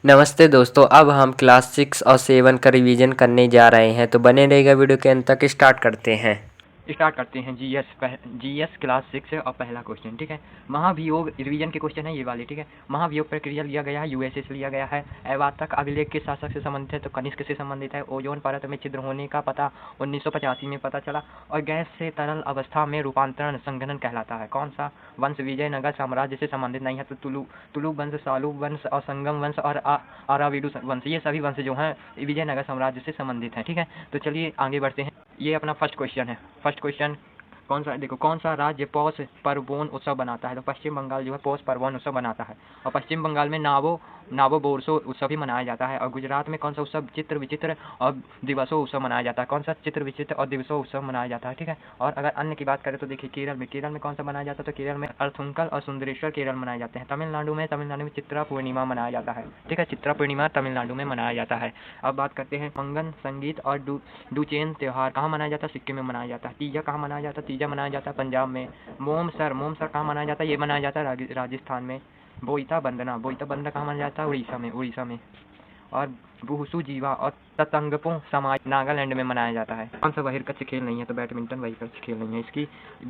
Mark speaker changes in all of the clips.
Speaker 1: नमस्ते दोस्तों, अब हम क्लास 6 और 7 का रिवीजन करने जा रहे हैं, तो बने रहेगा वीडियो के अंत तक।
Speaker 2: स्टार्ट करते हैं। जीएस क्लास 6 और पहला क्वेश्चन, ठीक है। महाभियोग रिवीजन के क्वेश्चन है ये वाले, ठीक है। महाभियोग प्रक्रिया लिया गया है, यूएसए से लिया गया है। एवातक अभिलेख किस शासक से संबंधित है, तो कनिष्क से संबंधित है। ओजोन परत में छिद्र होने का पता 1985 में पता चला। और गैस से तरल अवस्था में रूपांतरण संघनन कहलाता है। कौन सा वंश विजयनगर साम्राज्य से संबंधित नहीं है, तो तुलु वंश, सालु वंश और संगम वंश और अराविडु वंश, ये सभी वंश जो हैं विजयनगर साम्राज्य से संबंधित हैं, ठीक है। तो चलिए आगे बढ़ते हैं। ये अपना फर्स्ट क्वेश्चन है। फर्स्ट क्वेश्चन कौन सा, देखो, कौन सा राज्य पौष पर्वोन उत्सव बनाता है, तो पश्चिम बंगाल जो है पौष पर्वोन उत्सव बनाता है। और पश्चिम बंगाल में नाबो बोरसो उत्सव भी मनाया जाता है। और गुजरात में कौन सा उत्सव चित्र विचित्र और दिवसों उत्सव मनाया जाता है, कौन सा चित्र विचित्र और दिवसों उत्सव मनाया जाता है, ठीक है। और अगर अन्य की बात करें तो देखिए केरल में कौन सा मनाया जाता है, तो केरल में अर्थुंकल और सुंदरेश्वर केरल मनाए जाते हैं। तमिलनाडु में चित्रा पूर्णिमा मनाया जाता है, ठीक है। चित्रा पूर्णिमा तमिलनाडु में मनाया जाता है। अब बात करते हैं मंगन संगीत और डुचेन त्यौहार कहाँ मनाया जाता है, सिक्किम में मनाया जाता है। तीजा कहाँ मनाया जाता है, तीजा मनाया जाता है पंजाब में। मोमसर कहाँ मनाया जाता है, ये मनाया जाता है राजस्थान में। बोईता बंदना कहाँ मनाया जाता है, उड़ीसा में। और बुहुसु जीवा और ततंगपो समाज नागालैंड में मनाया जाता है। कौन सा बहिर्कच्छ खेल नहीं है, तो बैडमिंटन बहिर्कच्छ खेल नहीं है। इसकी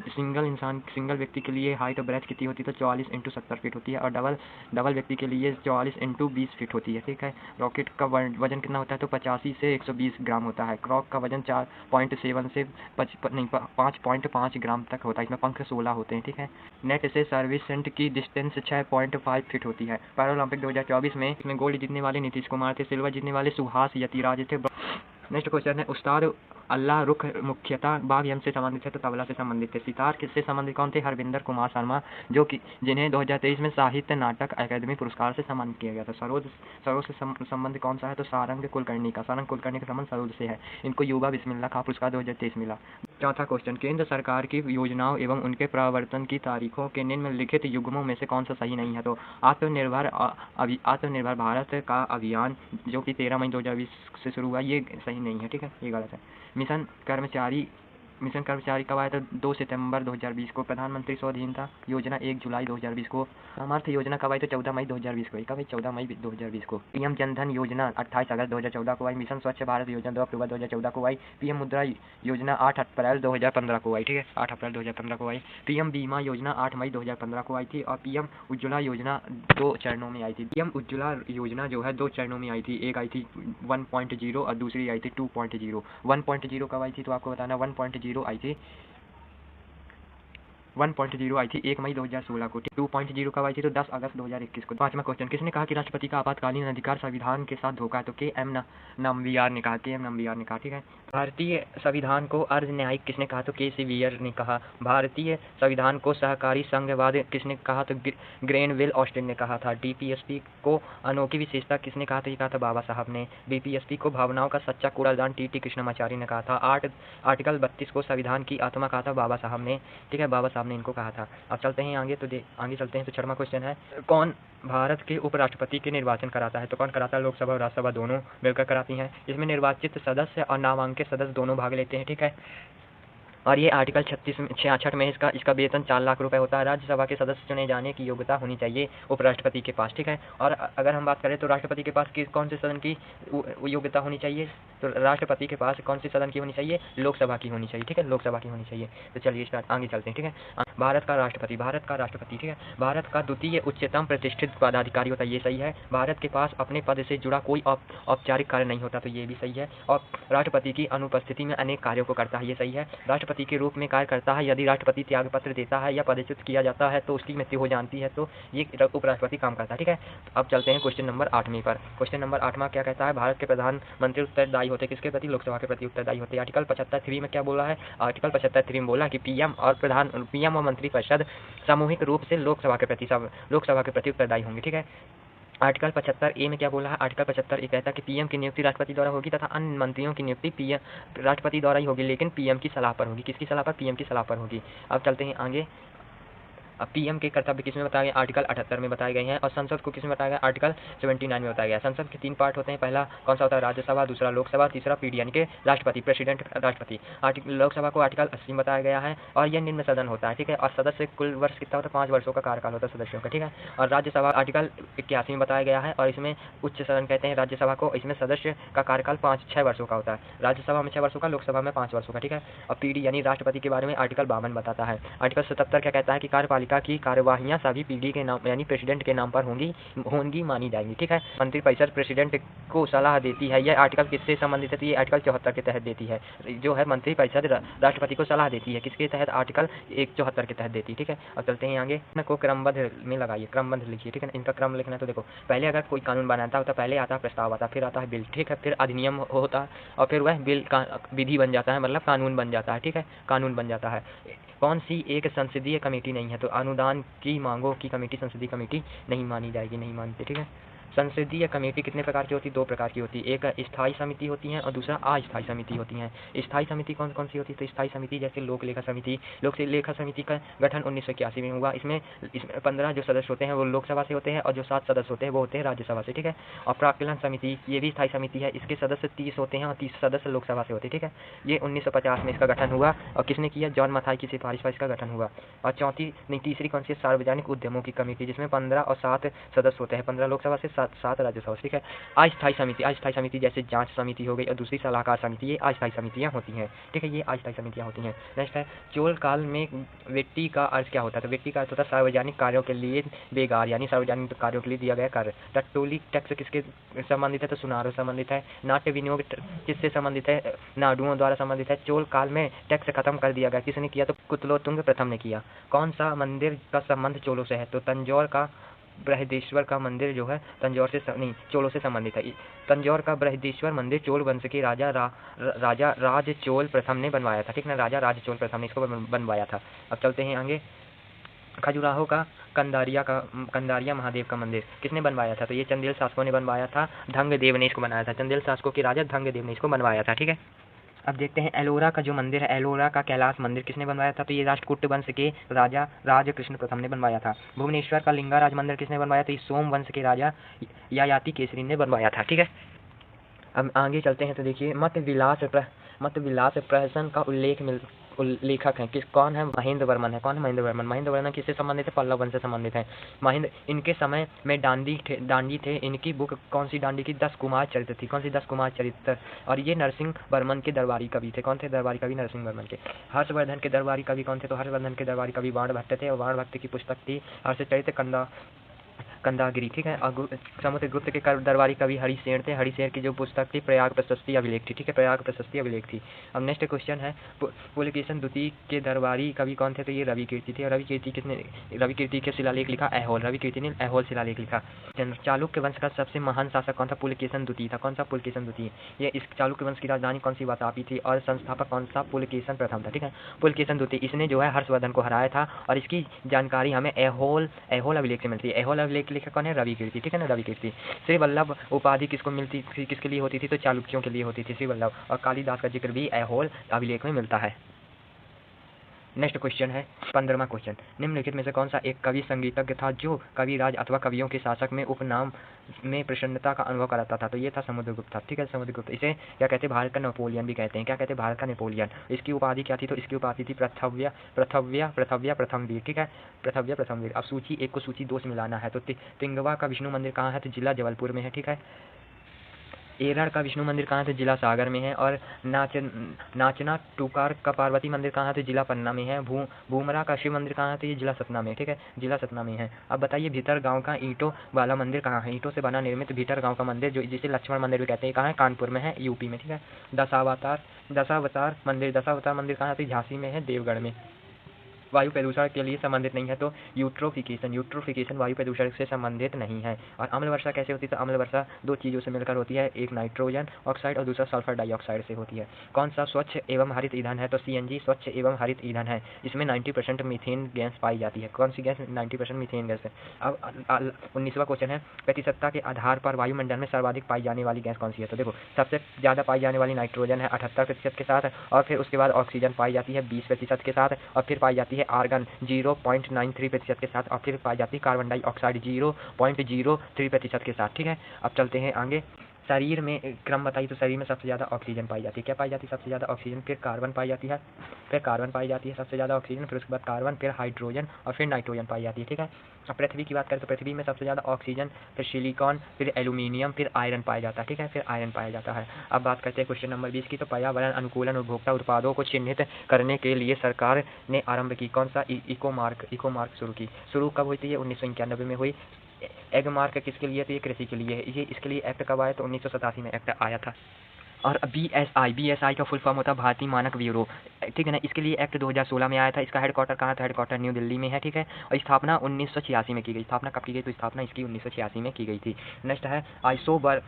Speaker 2: सिंगल व्यक्ति के लिए हाइट और ब्रेथ कितनी होती है, तो 44 × 70 फीट होती है। और डबल व्यक्ति के लिए 44 × 20 फीट होती है, ठीक है। रॉकेट का वजन कितना होता है, तो 85 से 120 ग्राम होता है। क्रॉक का वजन 4.7 से 5.5 ग्राम तक होता है। इसमें पंख 16 होते हैं, ठीक है। नेट से सर्विस सेंट की डिस्टेंस 6.5 फीट होती है। पैरालंपिक 2024 में इसमें गोल्ड जीतने वाले नीतीश कुमार थे, सिल्वर जीतने वाले सुहास यतिराज थे। नेक्स्ट क्वेश्चन है, उस्ताद अल्लाह रुख मुख्यतः बाघ यम से संबंधित है, तो तबला से संबंधित थे। सितार किससे संबंधित कौन थे, हरविंदर कुमार शर्मा, जो कि जिन्हें 2023 में साहित्य नाटक अकादमी पुरस्कार से सम्मानित किया गया था। सरोद से संबंध कौन सा है, तो सारंग कुलकर्णी का संबंध सरोद से है। इनको युवा बिस्मिल्लाह खां पुरस्कार 2023 मिला। चौथा क्वेश्चन, केंद्र सरकार की योजनाओं एवं उनके प्रवर्तन की तारीखों के निम्नलिखित युग्मों में से कौन सा सही नहीं है, तो आत्मनिर्भर भारत का अभियान जो कि 13 मई 2020 से शुरू हुआ, ये सही नहीं है, ठीक है, ये गलत है। मिशन कर्मचारी कब आया था, 2 सितंबर 2020 को। प्रधानमंत्री स्वाधीनता योजना 1 जुलाई 2020 को। सामर्थ्य योजना कब आई, तो 14 मई 2020 को। कब आई, 14 मई 2020 को। पीएम जनधन योजना 28 अगस्त 2014 को आई। मिशन स्वच्छ भारत योजना 2 अक्टूबर 2014 को आई। पीएम मुद्रा योजना 8 अप्रैल 2015 को आई, ठीक है, 8 अप्रैल 2015 को आई। पीएम बीमा योजना 8 मई 2015 को आई थी। और पीएम उज्ज्वला योजना 2 चरणों में आई थी। पीएम उज्ज्वला योजना जो है 2 चरणों में आई थी। एक आई थी 1.0 और दूसरी आई थी 2.0। 1.0 कब आई थी, तो आपको बताना। 1.0 आई थी 1 मई 2016 को। 2.0 कब आई थी, तो 10 अगस्त 2021 को। पांचवा क्वेश्चन, किसने कहा कि राष्ट्रपति का आपातकालीन अधिकार संविधान के साथ धोखा है, तो KM नम्बियार ने कहा, ठीक है। भारतीय संविधान को अर्ध न्यायिक किसने कहा, तो KC वीयर ने कहा। भारतीय संविधान को सहकारी संघवाद किसने कहा, तो ग्रेनविल ऑस्टिन ने कहा था। DPSP को अनोखी विशेषता किसने कहा, तो ये कहा था बाबा साहब ने। BPSP को भावनाओं का सच्चा कूड़ादान TT कृष्णमाचारी ने कहा था। आर्टिकल 32 को संविधान की आत्मा कहा था बाबा साहब ने, ठीक है, बाबा साहब ने इनको कहा था। अब चलते हैं आगे, आगे चलते हैं। तो 6वां क्वेश्चन है, कौन भारत के उपराष्ट्रपति के निर्वाचन कराता है, तो कौन कराता है, लोकसभा और राज्यसभा दोनों मिलकर कराती हैं। इसमें निर्वाचित सदस्य और नामांकित सदस्य दोनों भाग लेते हैं, ठीक है। और ये आर्टिकल 66 में इसका वेतन 4 लाख रुपए होता है। राज्यसभा के सदस्य चुने जाने की योग्यता होनी चाहिए उपराष्ट्रपति के पास, ठीक है। और अगर हम बात करें तो राष्ट्रपति के पास कौन से सदन की योग्यता होनी चाहिए, तो राष्ट्रपति के पास कौन से सदन की होनी चाहिए, लोकसभा की होनी चाहिए, ठीक है, लोकसभा की होनी चाहिए। तो चलिए आगे चलते हैं, ठीक है। भारत का राष्ट्रपति, ठीक है, भारत का द्वितीय उच्चतम प्रतिष्ठित पदाधिकारी होता है, ये सही है। भारत के पास अपने पद से जुड़ा कोई औपचारिक कार्य नहीं होता, तो ये भी सही है। और राष्ट्रपति की अनुपस्थिति में अनेक कार्यों को करता है, ये सही है। राष्ट्रपति के रूप में कार्य करता है। यदि राष्ट्रपति त्याग पत्र देता है या पदच्युत किया जाता है तो उसकी मृत्यु हो जाती है, तो ये उपराष्ट्रपति काम करता है, ठीक है। अब चलते हैं क्वेश्चन नंबर 8वें पर। क्वेश्चन नंबर 8वां क्या कहता है, भारत के प्रधानमंत्री उत्तरदायी होते किसके प्रति, लोकसभा के प्रति उत्तरदायी होते हैं। आर्टिकल 75(3) में क्या बोला है, आर्टिकल 75(3) में बोला कि पीएम और मंत्रिपरिषद सामूहिक रूप से लोकसभा के प्रति उत्तरदायी होंगे, ठीक है। आर्टिकल 75(a) में क्या बोला है, आर्टिकल 75(a) कहता है कि पीएम की नियुक्ति राष्ट्रपति द्वारा होगी तथा अन्य मंत्रियों की नियुक्ति पीएम राष्ट्रपति द्वारा ही होगी, लेकिन पीएम की सलाह पर होगी। किसकी सलाह पर, पीएम की सलाह पर होगी। अब चलते हैं आगे। अब पीएम के कर्तव्य किसमें बताए गए, आर्टिकल 78 में बताए गए हैं। और संसद को किसमें बताया गया, आर्टिकल 79 में बताया गया। संसद के 3 पार्ट होते हैं, पहला कौन सा होता है, राज्यसभा, दूसरा लोकसभा, तीसरा पीडी यानी कि राष्ट्रपति, प्रेसिडेंट राष्ट्रपति। लोकसभा को आर्टिकल 80 में बताया गया है और यह निम्न सदन होता है, ठीक है। और सदस्य कुल वर्ष कितना होता है, 5 वर्षों का कार्यकाल होता है सदस्यों का, ठीक है। और राज्यसभा आर्टिकल 81 में बताया गया है और इसमें उच्च सदन कहते हैं राज्यसभा को। इसमें सदस्य का कार्यकाल 5-6 वर्षों का होता है, राज्यसभा में 6 वर्षों का, लोकसभा में 5 वर्षों का, ठीक है। और पीडी यानी राष्ट्रपति के बारे में आर्टिकल 52 बताता है। आर्टिकल 77 क्या कहता है कि कार्यपालिका की कार्यवाहियां सभी पीडी के नाम यानी प्रेसिडेंट के नाम पर होंगी मानी जाएंगी, ठीक है। मंत्रिपरिषद प्रेसिडेंट को सलाह देती है। यह आर्टिकल किससे संबंधित है, तो ये आर्टिकल 74 के तहत देती है, जो है मंत्रिपरिषद राष्ट्रपति को सलाह देती है, किसके तहत, आर्टिकल 74 के तहत देती है, ठीक है। अब चलते हैं आगे, को क्रमबद्ध में लगाइए, क्रमबद्ध लिखिए, ठीक है। इनका क्रम लिखना है तो देखो, पहले अगर कोई कानून बनाता होता, पहले आता है प्रस्ताव आता, फिर आता है बिल, ठीक है, फिर अधिनियम होता है और फिर वह बिल का विधि बन जाता है, मतलब कानून बन जाता है, ठीक है, कानून बन जाता है। कौन सी एक संसदीय कमेटी नहीं है, तो अनुदान की मांगों की कमेटी संसदीय कमेटी नहीं मानी जाएगी, नहीं मानते, ठीक है। संसदीय कमेटी कितने प्रकार की होती है, 2 प्रकार की होती है, एक स्थायी समिति होती है और दूसरा अस्थायी समिति होती है। स्थायी समिति कौन कौन सी होती है, तो स्थायी समिति जैसे लोक लेखा समिति, लोक लेखा समिति का गठन 1981 में हुआ। इसमें 15 जो सदस्य होते हैं वो लोकसभा से होते हैं और जो 7 सदस्य होते हैं वो होते हैं राज्यसभा से, ठीक है। और प्राक्कलन समिति ये भी स्थायी समिति है, इसके सदस्य 30 होते हैं और 30 सदस्य लोकसभा से होते हैं, ठीक है। ये 1950 में इसका गठन हुआ और किसने किया, जॉन मथाई की सिफारिश पर इसका गठन हुआ। और तीसरी कौन सी, सार्वजनिक उद्यमों की कमेटी, जिसमें 15 और 7 सदस्य होते हैं, 15 लोकसभा से 7 राज्यसभा से, ठीक है। अस्थायी समिति जैसे जांच समिति हो गई और दूसरी सलाहकार समिति, ये अस्थायी समितियां होती हैं, ठीक है, ये अस्थायी समितियां होती हैं। नेक्स्ट है, चोल काल में व्यक्ति का अर्थ क्या होता है, तो व्यक्ति का अर्थ होता है सार्वजनिक कार्यों के लिए बेगार यानी सार्वजनिक कार्यों के लिए दिया गया कार्य। टट्टोली टैक्स किसके संबंधित है, तो सुनारों संबंधित है। नाट्य विनियोग किससे संबंधित है, नाडुओं द्वारा संबंधित है। चोल काल में टैक्स खत्म कर दिया गया, किसने किया, तो कुतलोतुंग प्रथम ने किया। कौन सा मंदिर का संबंध चोलों से है, तो तंजौर का बृहदेश्वर का मंदिर जो है तंजौर से नहीं चोलों से संबंधित है। तंजौर का बृहदेश्वर मंदिर चोल वंश के राजा राज चोल प्रथम ने बनवाया था, ठीक ना, राजा राज चोल प्रथम ने इसको बनवाया था। अब चलते हैं आगे, खजुराहो का कंदारिया महादेव का मंदिर किसने बनवाया था, तो ये चंदेल शासकों ने बनवाया था, धंगदेव ने इसको बनाया था, चंदेल शासकों के राजा धंगदेव ने इसको बनवाया था, ठीक है। अब देखते हैं एलोरा का जो मंदिर है, एलोरा का कैलाश मंदिर किसने बनवाया था, तो ये राष्ट्रकूट वंश के राजा राजकृष्ण प्रथम ने बनवाया था। भुवनेश्वर का लिंगाराज मंदिर किसने बनवाया, तो ये सोम वंश के राजा ययाति केसरी ने बनवाया था, ठीक है। अब आगे चलते हैं तो देखिए, मत विलास प्रहसन का उल्लेखक है, कौन है, महेंद्र वर्मन है। कौन है, महेंद्र वर्मन किससे संबंधित है, पल्लव वंश से संबंधित है। इनके समय में डांडी थे। इनकी बुक कौन सी डांडी की, 10 कुमार चरित्र थी। कौन सी, 10 कुमार चरित्र। और ये नरसिंह वर्मन के दरबारी कवि थे। कौन थे, दरबारी कवि नरसिंह वर्मन के। हर्षवर्धन के दरबारी कवि कौन थे, तो हर्षवर्धन के दरबारी कवि बाणभट्ट थे और बाणभट्ट की पुस्तक थी हर्षचरित कंदागिरी, ठीक है। और समुद्रगुप्त के दरबारी कवि हरिसेन थे। हरिसेन की जो पुस्तक थी प्रयाग प्रशस्ति अभिलेख थी, ठीक है, प्रयाग प्रशस्ति अभिलेख थी। अब नेक्स्ट क्वेश्चन है, पुलकेशन द्वितीय के दरबारी कवि कौन थे, तो ये रवि कीर्ति थे। रवि कीर्ति के शिलालेख लिखा ऐहोल, रवि कीर्ति ने ऐहोल शिलालेख लिखा। चालुक्य वंश का सबसे महान शासक कौन था, पुलकेशन द्वितीय था। कौन सा, पुलकेशन द्वितीय। ये इस चालुक्य वंश की राजधानी कौन सी, वातापी थी। और संस्थापक कौन सा, पुलकेशन प्रथम था, ठीक है, पुलकेशन द्वितीय। इसने जो है हर्षवर्धन को हराया था और इसकी जानकारी हमें ऐहोल अभिलेख से मिलती है। ऐहोल अभिलेख लिखा कौन है, रवि कीर्ति, ठीक है ना, रवि कीर्ति। श्री वल्लभ उपाधि किसको मिलती थी, किसके लिए होती थी, तो चालुक्यों के लिए होती थी, श्री वल्लभ। और कालिदास का जिक्र भी ऐहोल अभिलेख में मिलता है। नेक्स्ट क्वेश्चन है 15वां क्वेश्चन, निम्नलिखित में से कौन सा एक कवि संगीतज्ञ था जो कविराज अथवा कवियों के शासक में उपनाम में प्रसन्नता का अनुभव कराता था, तो ये था समुद्रगुप्त था, ठीक है, समुद्रगुप्त। इसे क्या कहते हैं, भारत का नेपोलियन भी कहते हैं। क्या कहते हैं, भारत का नेपोलियन। इसकी उपाधि क्या थी, तो इसकी उपाधि थी पृथव्य प्रथम वीर, ठीक है, पृथव्य प्रथम वीर। अब सूची 1 को सूची 2 से मिलाना है, तो तिंगवा का विष्णु मंदिर कहाँ है, तो जिला जबलपुर में है, ठीक है। एरड़ का विष्णु मंदिर कहाँ है, तो जिला सागर में है। और नाचना टूकार का पार्वती मंदिर कहाँ है, तो जिला पन्ना में है। भूमरा का शिव मंदिर कहाँ है, तो ये जिला सतना में, ठीक है, जिला सतना में है। अब बताइए भीतर गांव का ईंटों वाला मंदिर कहाँ है, ईंटों से बना निर्मित भीतर गांव का मंदिर जो जिसे लक्ष्मण मंदिर भी कहते हैं, कहाँ है, कानपुर में है, यूपी में, ठीक है। दशावतार मंदिर कहाँ है, तो झांसी में है, देवगढ़ में। वायु प्रदूषण के लिए संबंधित नहीं है, तो यूट्रोफिकेशन वायु प्रदूषण से संबंधित नहीं है। और अम्ल वर्षा कैसे होती है, तो अम्ल वर्षा 2 चीज़ों से मिलकर होती है, एक नाइट्रोजन ऑक्साइड और दूसरा सल्फर डाइऑक्साइड से होती है। कौन सा स्वच्छ एवं हरित ईंधन है, तो सीएनजी स्वच्छ एवं हरित ईंधन है। इसमें 90% मीथेन गैस पाई जाती है। कौन सी गैस, 90% मीथेन गैस है। अब 19वां क्वेश्चन है, प्रतिशतता के आधार पर वायुमंडल में सर्वाधिक पाई जाने वाली गैस कौन सी है, तो देखो सबसे ज़्यादा पाई जाने वाली नाइट्रोजन है 78% के साथ, और फिर उसके बाद ऑक्सीजन पाई जाती है 20% के साथ, और फिर पाई जाती है आर्गन 0.93% के साथ अत्यधिक पाई जाती है, कार्बन डाइऑक्साइड 0.03% के साथ, ठीक है। अब चलते हैं आगे। शरीर में क्रम बताइए तो शरीर में सबसे ज़्यादा ऑक्सीजन पाई जाती है। क्या पाई जाती है? सबसे ज़्यादा ऑक्सीजन, फिर कार्बन पाई जाती है, फिर कार्बन पाई जाती है सबसे ज़्यादा ऑक्सीजन, फिर उसके बाद कार्बन, फिर हाइड्रोजन और फिर नाइट्रोजन पाई जाती है, ठीक है। अब पृथ्वी की बात करें तो पृथ्वी में सबसे ज़्यादा ऑक्सीजन, फिर सिलिकॉन, फिर एल्यूमिनियम, फिर आयरन पाया जाता है, ठीक है, फिर आयरन पाया जाता है। अब बात करते हैं क्वेश्चन नंबर 20 की। तो पर्यावरण अनुकूलन उपभोक्ता उत्पादों को चिन्हित करने के लिए सरकार ने आरंभ की कौन सा इको मार्क शुरू की? शुरू कब हुई थी? ये 1991 में हुई। एग मार्क किसके लिए? तो ये कृषि के लिए है। ये इसके लिए एक्ट कब आया? तो 1987 में एक्ट आया था। और बीएसआई का फुल फॉर्म होता है भारतीय मानक ब्यूरो, ठीक है ना। इसके लिए एक्ट 2016 में आया था। इसका हेडक्वार्टर कहाँ था? हेडक्वार्टर न्यू दिल्ली में है, ठीक है। और स्थापना 1986 में की गई। स्थापना कब की गई? तो स्थापना इसकी 1986 में की गई थी। नेक्स्ट है आइसोबर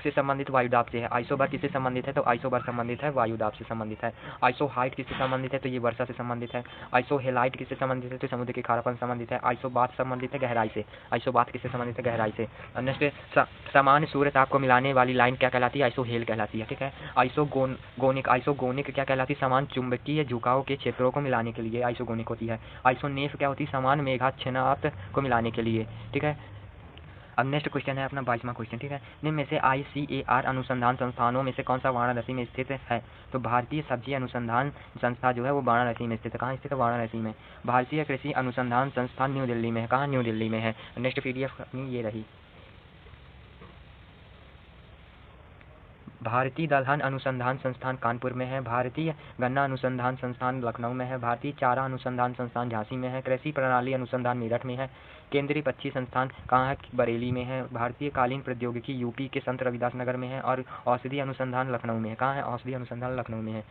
Speaker 2: से संबंधित वायुदाब से है। आइसोबर किससे संबंधित है? तो आइसोबर संबंधित है वायुदाब से संबंधित है। आइसो हाइट किससे संबंधित है? तो ये वर्षा से संबंधित है। आइसो हेलाइट किससे संबंधित है? तो समुद्र के खारापन संबंधित है। आइसोबाथ संबंधित है गहराई से। आइसोबाथ किससे संबंधित है? गहराई से। नेक्स्ट समान सूर्य ताप को मिलाने वाली लाइन क्या कहलाती है? आइसोहेल कहलाती है, ठीक है। आइसोगोनिक क्या कहलाती है? समान चुंबकीय झुकाव के क्षेत्रों को मिलाने के लिए आइसोगोनिक होती है। आइसोनेफ क्या होती है? समान मेघाच्छादन को मिलाने के लिए, ठीक है। अब नेक्स्ट क्वेश्चन है अपना 22वां क्वेश्चन, ठीक है। निम्न में से ICAR अनुसंधान संस्थानों में से कौन सा वाराणसी में स्थित है? तो भारतीय सब्जी अनुसंधान संस्था जो है वो वाराणसी में स्थित है। कहाँ स्थित है? वाराणसी में। भारतीय कृषि अनुसंधान संस्थान न्यू दिल्ली में है। कहाँ? न्यू दिल्ली में है। नेक्स्ट PDF अपनी ये रही। भारतीय दलहन अनुसंधान संस्थान कानपुर में है। भारतीय गन्ना अनुसंधान संस्थान लखनऊ में है। भारतीय चारा अनुसंधान संस्थान झांसी में है। कृषि प्रणाली अनुसंधान मेरठ में है। केंद्रीय पक्षी संस्थान कहाँ है? बरेली में है। भारतीय कालीन प्रौद्योगिकी यूपी के संत रविदास नगर में है। और औषधि अनुसंधान लखनऊ में है। कहाँ है? औषधि अनुसंधान लखनऊ में है।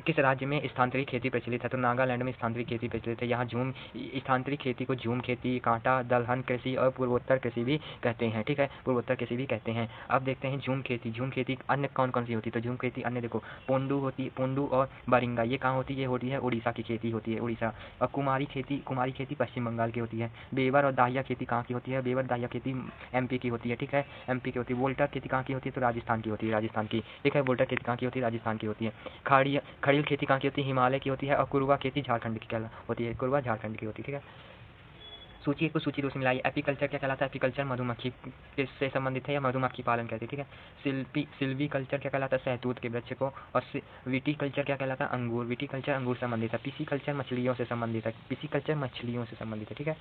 Speaker 2: किस राज्य में स्थानांतरित खेती प्रचलित है? तो नागालैंड में स्थानांतरित खेती प्रचलित है। यहाँ स्थानांतरित खेती को झूम खेती, कांटा दलहन कृषि और पूर्वोत्तर कृषि भी कहते हैं, ठीक है। पूर्वोत्तर कृषि भी कहते हैं। अब देखते हैं झूम खेती। झूम खेती अन्य कौन कौन सी होती है? तो झूम खेती अन्य देखो पोंडू होती है, पोंडू और बारिंगा, ये कहाँ होती है? ये होती है उड़ीसा की खेती होती है, उड़ीसा। और कुमारी खेती पश्चिम बंगाल की होती है। बेवर और दाहिया खेती कहाँ की होती है? बेवर दाहिया खेती MP की होती है, ठीक है, MP की होती है। वोल्टा खेती कहाँ की होती है? तो राजस्थान की होती है, राजस्थान की, ठीक है। वोल्टा खेती कहाँ की होती है? राजस्थान की होती है। खड़ील खेती कहाँ की होती है? हिमालय की होती है। और कुरवा खेती झारखंड की होती है, कुरवा झारखंड की होती है, ठीक है। सूची 1 को सूची 2 से मिलाइए। एपीकल्चर क्या कहलाता है? एपीकल्चर मधुमक्खी से संबंधित है या मधुमक्खी पालन कहते हैं, ठीक है। सिल्वीकल्चर क्या कहलाता है? सहतूत के वृक्ष को। और विटीकल्चर क्या कहलाता है? अंगूर। विटीकल्चर अंगूर संबंधित है। पिसीकल्चर मछलियों से संबंधित है। पिसीकल्चर मछलियों से संबंधित है, ठीक है।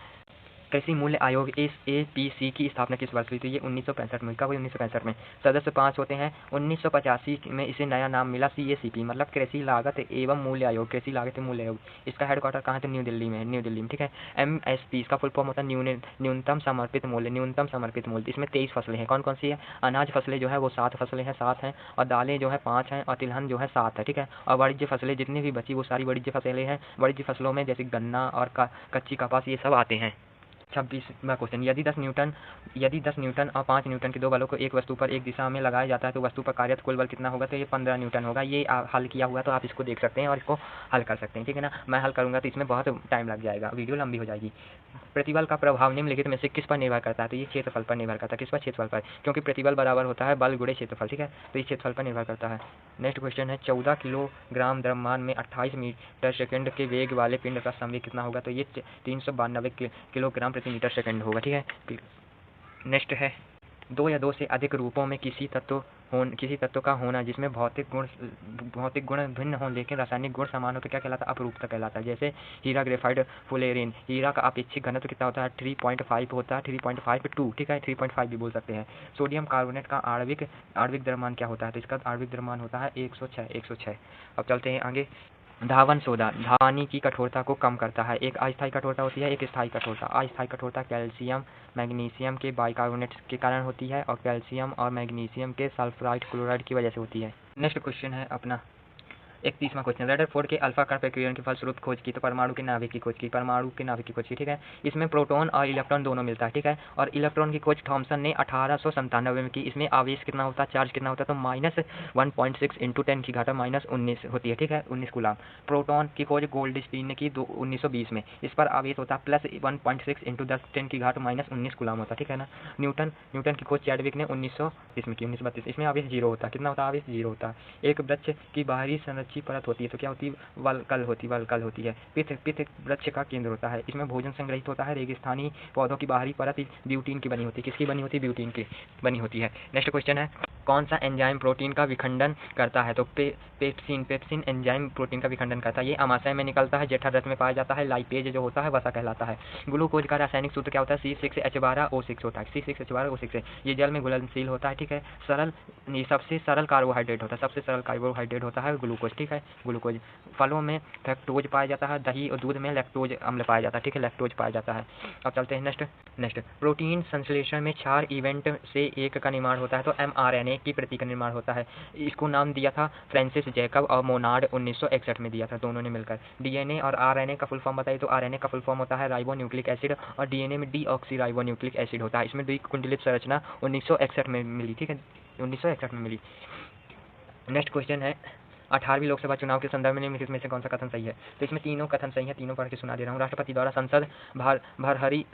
Speaker 2: कृषि मूल्य आयोग SAPC की स्थापना किस वर्ष हुई थी? ये 1965 में। कब हुई? 1965 में। सदस्य 5 होते हैं। 1985 में इसे नया नाम मिला CACP, मतलब कृषि लागत एवं मूल्य आयोग। कृषि लागत मूल्य आयोग। इसका हेडक्वार्टर कहाँ है? तो न्यू दिल्ली में है, न्यू दिल्ली में, ठीक है। MSP इसका फुल फॉर्म होता है न्यूनतम समर्पित मूल्य, न्यूनतम समर्पित मूल्य। इसमें 23 फसलें हैं। कौन कौन सी है? अनाज फसलें जो है वो 7 फसलें हैं, 7 हैं। और दालें जो है 5 हैं। और तिलहन जो है 7 है, ठीक है। और वाणिज्य फसलें जितनी भी बची वो सारी वाणिज्य फसलें हैं। वाणिज्य फसलों में जैसे गन्ना और कच्ची कपास ये सब आते हैं। 26वां क्वेश्चन। यदि 10 न्यूटन और 5 न्यूटन के दो बलों को एक वस्तु पर एक दिशा में लगाया जाता है तो वस्तु पर कार्यरत कुल बल कितना होगा? तो ये 15 न्यूटन होगा। ये हल किया हुआ तो आप इसको देख सकते हैं और इसको हल कर सकते हैं, ठीक है ना। मैं हल करूंगा तो इसमें बहुत टाइम लग जाएगा, वीडियो लंबी हो जाएगी। प्रतिबल का प्रभाव निम्नलिखित में से किस पर निर्भर करता है? तो ये क्षेत्रफल पर निर्भर करता है। किस पर? क्षेत्रफल पर, क्योंकि प्रतिबल बराबर होता है बल गुणे क्षेत्रफल, ठीक है। तो ये क्षेत्रफल पर निर्भर करता है। नेक्स्ट क्वेश्चन है 14 किलोग्राम द्रव्यमान में 28 मीटर सेकंड के वेग वाले पिंड का संवेग कितना होगा? तो ये 392 किलोग्राम प्रति मीटर सेकंड होगा, ठीक है। नेक्स्ट है 2 या 2 से अधिक रूपों में किसी तत्व का होना जिसमें भौतिक गुण भिन्न हों लेकिन रासायनिक गुण समान हो तो क्या कहलाता है? अपरूपता कहलाता है। जैसे हीरा, ग्रेफाइट, फुलेरिन। हीरा का अपेक्षित घनत्व कितना होता है? 3.5 होता है, 3.52, ठीक है, 3.5 भी बोल सकते हैं। सोडियम कार्बोनेट का आणविक द्रव्यमान क्या होता है? तो इसका आणविक द्रव्यमान होता है 106। अब चलते हैं आगे। धावन सोडा धानी की कठोरता को कम करता है। एक अस्थायी कठोरता होती है, एक स्थायी कठोरता। अस्थायी कठोरता कैल्शियम मैग्नीशियम के बाइकार्बोनेट के कारण होती है और कैल्शियम और मैग्नीशियम के सल्फराइड क्लोराइड की वजह से होती है। नेक्स्ट क्वेश्चन है अपना 31वां क्वेश्चन। रदरफोर्ड के अल्फा कण प्रक्रिया की फलस्वरूप खोज की। तो परमाणु के नाभिक की खोज की, ठीक है। इसमें प्रोटॉन और इलेक्ट्रॉन दोनों मिलता है, ठीक है। और इलेक्ट्रॉन की खोज थॉमसन ने 1897 में की। इसमें आवेश कितना होता है? चार्ज कितना होता है? तो -1.6 × 10⁻⁻19 होती है, ठीक है, 19 कूलम। प्रोटॉन की खोज गोल्डस्टीन ने की 1920 में। इस पर आवेश होता है +1.6 × 10⁻⁻19 कूलम होता है, ठीक है ना। न्यूटन की खोज चैडविक ने 1932 में की, 1932। इसमें आवेश 0 होता है। कितना होता है? आवेश 0 होता है। एक वृक्ष की बाहरी संरचना ऊंची परत होती है तो क्या होती है, वल्कल होती है। पिथ वृक्ष का केंद्र होता है, इसमें भोजन संग्रहित होता है। रेगिस्तानी पौधों की बाहरी परत ब्यूटीन की बनी होती है। किसकी बनी होती है, ब्यूटीन की बनी होती है। नेक्स्ट क्वेश्चन है, कौन सा एंजाइम प्रोटीन का विखंडन करता है, तो पेप्सिन एंजाइम प्रोटीन का विखंडन करता है। ये अमाशय में निकलता है, जठर में पाया जाता है। लाइपेज जो होता है वसा कहलाता है। ग्लूकोज का रासायनिक सूत्र क्या होता है, C6H12O6 होता है। C6H12O6 ये जल में घुलनशील होता है, ठीक है। ये सबसे सरल कार्बोहाइड्रेट होता है ग्लूकोज, ठीक है। ग्लूकोज फलों में फ्रक्टोज पाया जाता है, दही और दूध में लैक्टोज अम्ल पाया जाता है, ठीक है, लैक्टोज पाया जाता है। अब चलते हैं नेक्स्ट प्रोटीन संश्लेषण में 4 इवेंट से एक का निर्माण होता है, तो mRNA की प्रति का निर्माण होता है। इसको नाम दिया था फ्रांसिस जैकब और मोनार्ड 1961 में दिया था, दोनों ने मिलकर। डीएनए और आरएनए का फुल फॉर्म बताइए, तो आरएनए का फुल फॉर्म होता है राइबो न्यूक्लिक एसिड और डीएनए में डीऑक्सी राइबो न्यूक्लिक एसिड होता है। इसमें द्विकुंडलित संरचना 1961 में मिली, ठीक है, 1961 में मिली। नेक्स्ट क्वेश्चन है, 18वीं लोकसभा चुनाव के संदर्भ में निम्नलिखित में से कौन सा कथन सही है, तो इसमें तीनों कथन सही है, तीनों पढ़ के सुना दे रहा हूँ। राष्ट्रपति द्वारा सांसद भरहरी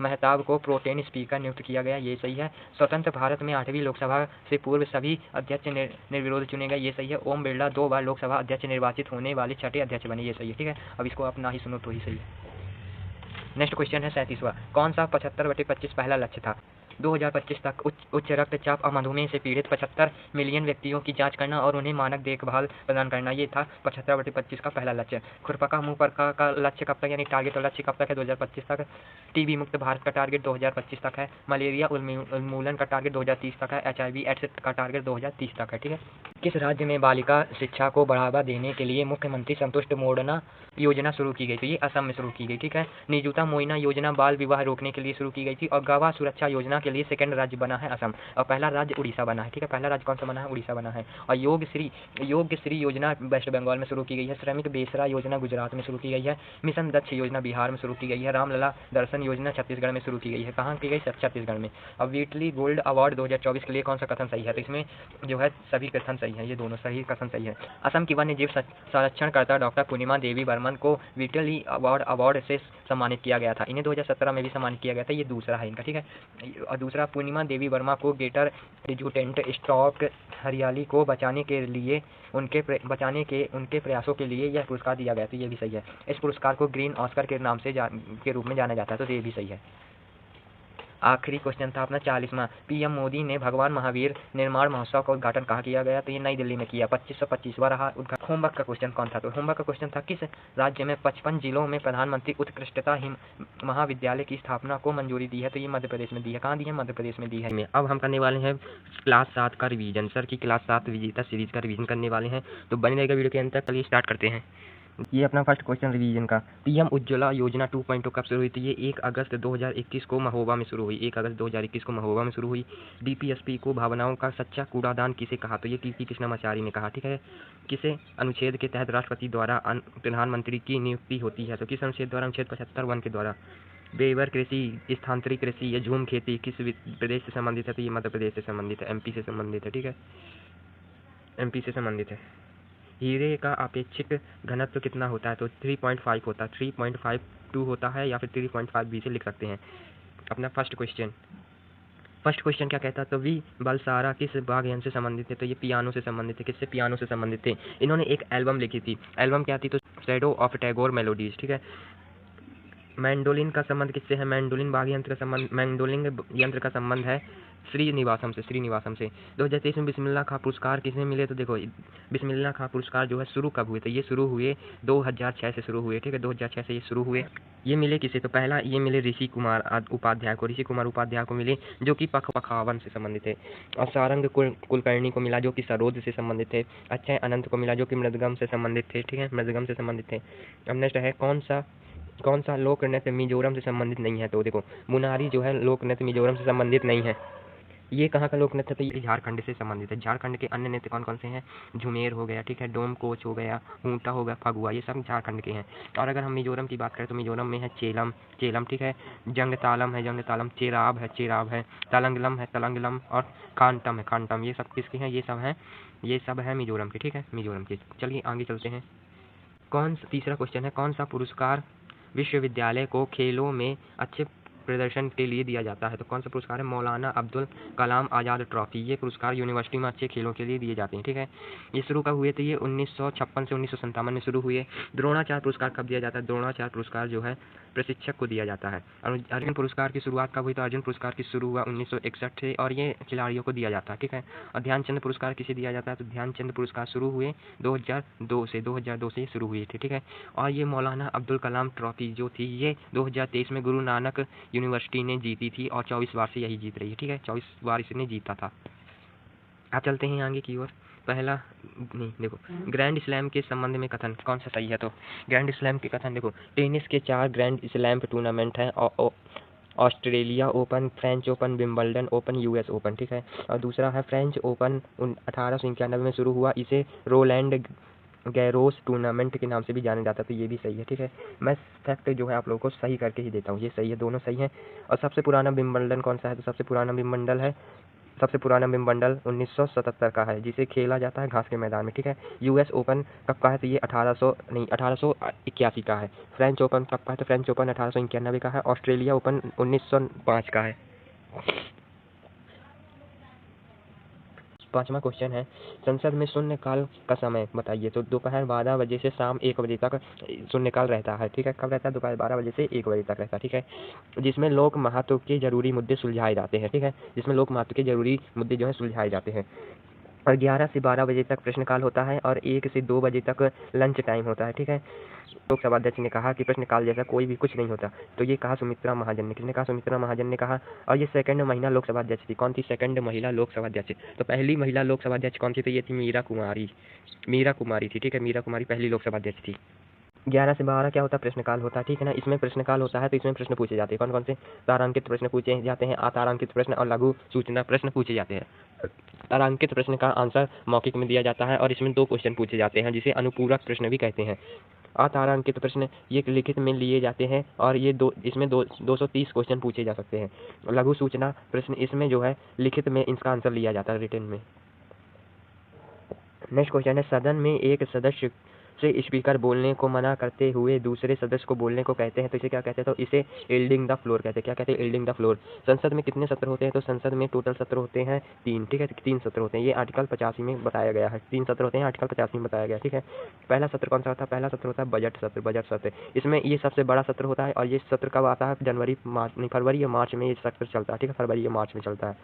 Speaker 2: मेहताब को प्रोटेन स्पीकर नियुक्त किया गया, ये सही है। स्वतंत्र भारत में 8वीं लोकसभा से पूर्व सभी अध्यक्ष निर्विरोध चुने गए, ये सही है। ओम बिरला 2 बार लोकसभा अध्यक्ष निर्वाचित होने वाले 6ठे अध्यक्ष बने, ये सही है, ठीक है। अब इसको आप ना ही सुनो तो ही सही है। नेक्स्ट क्वेश्चन है 37वां, कौन सा 75/25 पहला लक्ष्य था, 2025 तक उच्च रक्तचाप और मधुमेह से पीड़ित 75 मिलियन व्यक्तियों की जांच करना और उन्हें मानक देखभाल प्रदान करना, ये था 75/25 का पहला लक्ष्य। खुरपका मुंह पर का लक्ष्य कब तक, यानी टारगेट और लक्ष्य कब तक है, 2025 तक। टीबी मुक्त भारत का टारगेट 2025 तक है। मलेरिया उन्मूलन का टारगेट 2030 तक है। HIV एड्स का टारगेट 2030 तक है, ठीक है। किस राज्य में बालिका शिक्षा को बढ़ावा देने के लिए मुख्यमंत्री संतुष्ट मोड़ना योजना शुरू की गई थी, ये असम में शुरू की गई, ठीक है। निजुता मोइना योजना बाल विवाह रोकने के लिए शुरू की गई थी। और गवाह सुरक्षा योजना के लिए सेकंड राज्य बना है असम, और पहला राज्य उड़ीसा बना है, ठीक है। पहला राज्य कौन सा बना है, उड़ीसा बना है। और योग श्री योजना वेस्ट बंगाल में शुरू की गई है। श्रमिक बेसरा योजना गुजरात में शुरू की गई है। मिशन दक्ष योजना बिहार में शुरू की गई है। रामलला दर्शन योजना छत्तीसगढ़ में शुरू की गई है। कहाँ की गई, छत्तीसगढ़ में। अब व्हीटली गोल्ड अवार्ड 2024 के लिए कौन सा कथन सही है, तो इसमें जो है सभी कथन सही है, ये दोनों सही कथन सही है। असम की वन्य जीव संरक्षणकर्ता डॉक्टर पूर्णिमा देवी बर्मन को व्हीटली अवार्ड से सम्मानित किया गया था। इन्हें 2017 में भी सम्मानित किया गया था, ये दूसरा है इनका, ठीक है। और दूसरा, पूर्णिमा देवी वर्मा को ग्रेटर रिजुटेंट स्टॉक हरियाली को बचाने के उनके प्रयासों के लिए यह पुरस्कार दिया गया, तो ये भी सही है। इस पुरस्कार को ग्रीन ऑस्कर के नाम से के रूप में जाना जाता है, तो ये भी सही है। आखिरी क्वेश्चन था अपना 40वां, पीएम मोदी ने भगवान महावीर निर्माण महोत्सव का उद्घाटन कहाँ किया गया, तो ये नई दिल्ली में किया। 2525वां रहा उद्घाटन। होमवर्क का क्वेश्चन कौन था, तो होमवर्क का क्वेश्चन था, किस राज्य में 55 जिलों में प्रधानमंत्री उत्कृष्टता महाविद्यालय की स्थापना को मंजूरी दी है, तो ये मध्य प्रदेश में दी है। कहाँ दी है, मध्य प्रदेश में दी है। अब हम करने वाले हैं क्लास 7 का रिवीजन, सर की क्लास 7 विजेता सीरीज का रिवीजन करने वाले हैं, तो बने रहेगा वीडियो के अंत तक। चलिए स्टार्ट करते हैं। ये अपना फर्स्ट क्वेश्चन रिवीजन का, पीएम उज्ज्वला योजना 2.0 कब शुरू हुई थी, ये 1 अगस्त 2021 को महोबा में शुरू हुई, 1 अगस्त 2021 को महोबा में शुरू हुई। डीपीएसपी को भावनाओं का सच्चा कूड़ादान किसे कहा, तो ये कीर्ति कृष्णामाचारी ने कहा, ठीक है। किसे अनुच्छेद के तहत राष्ट्रपति द्वारा प्रधानमंत्री की नियुक्ति होती है, तो किस अनुच्छेद द्वारा, अनुच्छेद 75(1) के द्वारा। बेवर कृषि, स्थानांतरित कृषि या झूम खेती किस प्रदेश से संबंधित है, तो ये मध्य प्रदेश से संबंधित है, एमपी से संबंधित है, ठीक है, एमपी से संबंधित है। हीरे का अपेक्षित घनत्व कितना होता है, तो 3.5 होता है, 3.52 होता है, या फिर 3.5 भी से लिख सकते हैं। अपना फर्स्ट क्वेश्चन क्या कहता है, तो वी बलसारा किस वाद्य यंत्र से संबंधित है, तो ये पियानो से संबंधित है। किससे, पियानो से संबंधित थे। इन्होंने एक एल्बम लिखी थी, एल्बम क्या थी, तो शैडो ऑफ टैगोर मेलोडीज, ठीक है। मैंडोलिन का संबंध किससे है, मैंडोलिन वाद्य यंत्र का संबंध, मैंडोलिन यंत्र का संबंध है श्रीनिवासम से। 2023 में बिस्मिल्लाह खां पुरस्कार किसने मिले, तो देखो बिस्मिल्लाह खां पुरस्कार जो है शुरू कब हुए, तो ये शुरू हुए 2006 से शुरू हुए, ठीक है, 2006 से ये शुरू हुए। ये मिले किसे, तो पहला ये मिले ऋषि कुमार उपाध्याय को मिले, जो कि पखावन से संबंधित थे। और सारंग कुलकर्णी को मिला, जो कि सरोद से संबंधित थे। अक्षय अनंत को मिला, जो कि मृदगम से संबंधित थे, ठीक है, मृदगम से संबंधित थे। अब नेक्स्ट है, कौन सा लोक नृत्य मिजोरम से संबंधित नहीं है, तो देखो मुनारी जो है लोक नृत्य मिजोरम से संबंधित नहीं है। ये कहाँ का लोक नृत्य, तो ये झारखंड से संबंधित है। झारखंड के अन्य नृत्य कौन कौन से हैं, झुमेर हो गया, ठीक है, डोम कोच हो गया, ऊँटा हो गया, फगुआ, ये सब झारखंड के हैं। और अगर हम मिजोरम की बात करें, तो मिजोरम में है चेलम, ठीक है, जंग तालम, चेराब है, तलंगलम और खानटम है, ये सब किसके हैं, ये सब है मिजोरम के, ठीक है, मिजोरम के। चलिए आगे चलते हैं। तीसरा क्वेश्चन है, कौन सा पुरस्कार विश्वविद्यालय को खेलों में अच्छे
Speaker 1: प्रदर्शन के लिए दिया जाता है। तो कौन सा पुरस्कार है? मौलाना अब्दुल कलाम आज़ाद ट्रॉफी। ये पुरस्कार यूनिवर्सिटी में अच्छे खेलों के लिए दिए जाते हैं, ठीक है। ये शुरू कब हुए थे? ये 1956 से 1957 में शुरू हुए। द्रोणाचार्य पुरस्कार कब दिया जाता है? द्रोणाचार्य पुरस्कार जो है प्रशिक्षक को दिया जाता है। अर्जुन पुरस्कार की शुरुआत कब हुई? तो अर्जुन पुरस्कार की शुरू हुआ 1961 से और ये खिलाड़ियों को दिया जाता है, ठीक है। और ध्यानचंद पुरस्कार किसे दिया जाता है? तो ध्यानचंद पुरस्कार शुरू हुए 2002 से शुरू हुए थे, ठीक है। और ये मौलाना अब्दुल कलाम ट्रॉफी जो थी ये 2023 में गुरु नानक यूनिवर्सिटी ने जीती थी और 24 बार से यही जीत रही है, ठीक है। 24 बार इसने जीता था। अब चलते हैं आगे की ओर। पहला नहीं देखो, ग्रैंड स्लैम के संबंध में कथन कौन सा सही है? तो ग्रैंड स्लैम के कथन देखो, टेनिस के 4 ग्रैंड स्लैम टूर्नामेंट हैं। Australia open, French open, Wimbledon open, US open, ठीक है। और दूसरा है फ्रेंच ओपन 1891 में शुरू हुआ। इसे रोलैंड गैरोस टूर्नामेंट के नाम से भी जाना जाता है। तो ये भी सही है, ठीक है। मैं फैक्ट जो है आप लोगों को सही करके ही देता हूँ। ये सही है, दोनों सही हैं। और सबसे पुराना विंबलडन कौन सा है? तो सबसे पुराना विंबलडन 1977 का है, जिसे खेला जाता है घास के मैदान में, ठीक है। यूएस ओपन कब का है? तो ये 1881 का है। फ्रेंच ओपन कब का है? तो फ्रेंच ओपन 1891 का है। ऑस्ट्रेलिया ओपन 1905 का है। पांचवा क्वेश्चन है, संसद में शून्यकाल का समय बताइए। तो दोपहर 12 बजे से शाम 1 बजे तक शून्यकाल रहता है, ठीक है। कब रहता है? दोपहर 12 बजे से 1 बजे तक रहता है, ठीक है। जिसमें लोक महत्व के जरूरी मुद्दे सुलझाए जाते हैं, ठीक है। जिसमें लोक महत्व के जरूरी मुद्दे जो है सुलझाए जाते हैं। और 11 से 12 बजे तक प्रश्नकाल होता है और 1 से 2 बजे तक लंच टाइम होता है, ठीक है। लोकसभा अध्यक्ष ने कहा कि प्रश्नकाल जैसा कोई भी कुछ नहीं होता। तो ये कहा सुमित्रा महाजन ने। किसने कहा? सुमित्रा महाजन ने कहा। और ये सेकंड महिला लोकसभा अध्यक्ष थी। कौन थी? सेकंड महिला लोकसभा अध्यक्ष। तो पहली महिला लोकसभा अध्यक्ष कौन सी थी? ये थी मीरा कुमारी थी, ठीक है। मीरा कुमारी पहली लोकसभा अध्यक्ष थी। 11 से 12 क्या होता है? प्रश्नकाल होता है, ठीक है ना। इसमें प्रश्नकाल होता है तो इसमें प्रश्न पूछे जाते हैं। कौन कौन से? तारांकित प्रश्न पूछे जाते हैं, अतारांकित प्रश्न और लघु सूचना प्रश्न पूछे जाते हैं। तारांकित प्रश्न का आंसर मौखिक में दिया जाता है और इसमें 2 क्वेश्चन पूछे जाते हैं, जिसे अनुपूरक प्रश्न भी कहते हैं। अतारांकित प्रश्न ये लिखित में लिए जाते हैं और ये इसमें 230 क्वेश्चन पूछे जा सकते हैं। लघु सूचना प्रश्न इसमें जो है लिखित में इसका आंसर लिया जाता है, रिटन में। नेक्स्ट क्वेश्चन है, सदन में एक सदस्य से स्पीकर बोलने को मना करते हुए दूसरे सदस्य को बोलने को कहते हैं, तो इसे क्या कहते हैं? तो इसे यील्डिंग द फ्लोर कहते हैं। क्या कहते हैं? Yielding the floor. संसद में कितने सत्र होते हैं? तो संसद में टोटल सत्र होते हैं 3, ठीक है। 3 सत्र होते हैं, ये आर्टिकल 85 में बताया गया है। 3 सत्र होते हैं, आर्टिकल 85 में बताया गया, ठीक है। पहला सत्र कौन सा होता है? पहला सत्र होता है बजट सत्र। इसमें ये सबसे बड़ा सत्र होता है और ये सत्र कब आता है? फरवरी या मार्च में ये सत्र चलता है, ठीक है। फरवरी या मार्च में चलता है।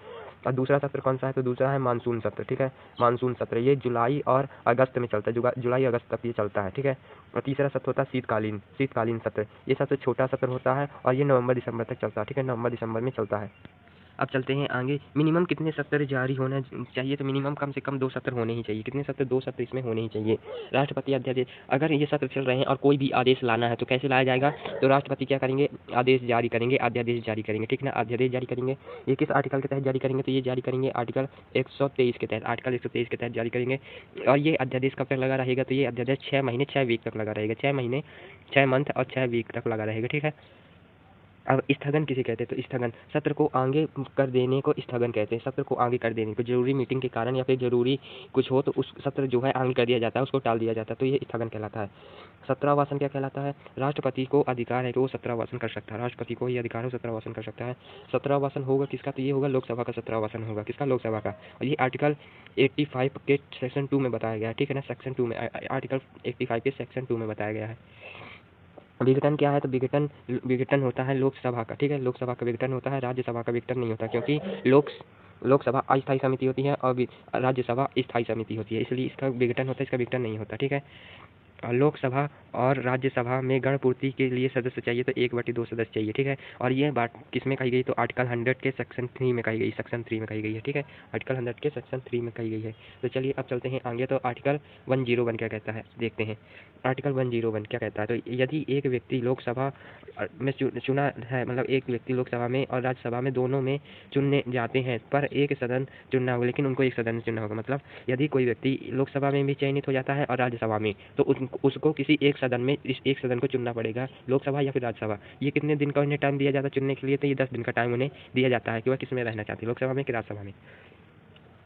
Speaker 1: और दूसरा सत्र कौन सा है? तो दूसरा है मानसून सत्र, ठीक है। मानसून सत्र ये जुलाई और अगस्त में चलता है, जुलाई अगस्त तक ये चलता है, ठीक है। और तीसरा सत्र होता है शीतकालीन सत्र। ये सबसे छोटा सत्र होता है और ये नवंबर दिसंबर तक चलता है, ठीक है। नवंबर दिसंबर में चलता है। अब चलते हैं आगे। मिनिमम कितने सत्र जारी होना चाहिए? तो मिनिमम कम से कम 2 सत्र होने ही चाहिए। कितने सत्र? 2 सत्र इसमें होने ही चाहिए। राष्ट्रपति अध्यादेश, अगर ये सत्र चल रहे हैं और कोई भी आदेश लाना है तो कैसे लाया जाएगा? तो राष्ट्रपति क्या करेंगे? आदेश जारी करेंगे, अध्यादेश जारी करेंगे, ठीक ना। अध्यादेश जारी करेंगे। ये किस आर्टिकल के तहत जारी करेंगे? तो ये जारी करेंगे आर्टिकल 123 के तहत। आर्टिकल 123 के तहत जारी करेंगे। और ये अध्यादेश कब तक लगा रहेगा? तो ये अध्यादेश 6 महीने 6 वीक तक लगा रहेगा। 6 महीने 6 मंथ और 6 वीक तक लगा रहेगा, ठीक है। अब स्थगन किसे कहते हैं? तो स्थगन सत्र को आगे कर देने को स्थगन कहते हैं। सत्र को आगे कर देने को, जरूरी मीटिंग के कारण या फिर जरूरी कुछ हो तो उस सत्र जो है आगे कर दिया जाता है, उसको टाल दिया जाता है, तो ये स्थगन कहलाता है। सत्रावासन क्या कहलाता है? राष्ट्रपति को अधिकार है कि वो सत्रावासन कर सकता है। राष्ट्रपति को ये अधिकार है, सत्रावासन कर सकता है। सत्रावासन होगा किसका? तो ये होगा लोकसभा का सत्रावासन होगा। किसका? लोकसभा का। और ये आर्टिकल 85 के सेक्शन 2 में बताया गया है, ठीक है ना। सेक्शन 2 में, आर्टिकल 85 के सेक्शन 2 में बताया गया है। विघटन क्या है? तो विघटन होता है लोकसभा का, ठीक है। लोकसभा का विघटन होता है, राज्यसभा का विघटन नहीं होता, क्योंकि लोकसभा अस्थायी समिति होती है और राज्यसभा स्थायी समिति होती है, इसलिए इसका विघटन होता है, इसका विघटन नहीं होता, ठीक है। लोकसभा और राज्यसभा में गण पूर्ति के लिए सदस्य चाहिए तो 1/2 सदस्य चाहिए, ठीक है। और ये बात किस में कही गई? तो आर्टिकल 100 के सेक्शन 3 में कही गई, सेक्शन 3 में कही गई है, ठीक है। आर्टिकल 100 के सेक्शन 3 में कही गई है। तो चलिए अब चलते हैं आगे। तो आर्टिकल 101 क्या कहता है देखते हैं। आर्टिकल 101 क्या कहता है? तो यदि एक व्यक्ति लोकसभा में चुना है, मतलब एक व्यक्ति लोकसभा में और राज्यसभा में दोनों में चुनने जाते हैं, पर एक सदन चुनना होगा, लेकिन उनको एक सदन चुनना होगा। मतलब यदि कोई व्यक्ति लोकसभा में भी चयनित हो जाता है और राज्यसभा में, तो उसको किसी एक सदन में एक सदन को चुनना पड़ेगा, लोकसभा या फिर राज्यसभा। ये कितने दिन का उन्हें टाइम दिया जाता है चुनने के लिए? तो ये 10 दिन का टाइम उन्हें दिया जाता है कि वह किस में रहना चाहते हैं, लोकसभा में कि राज्यसभा में।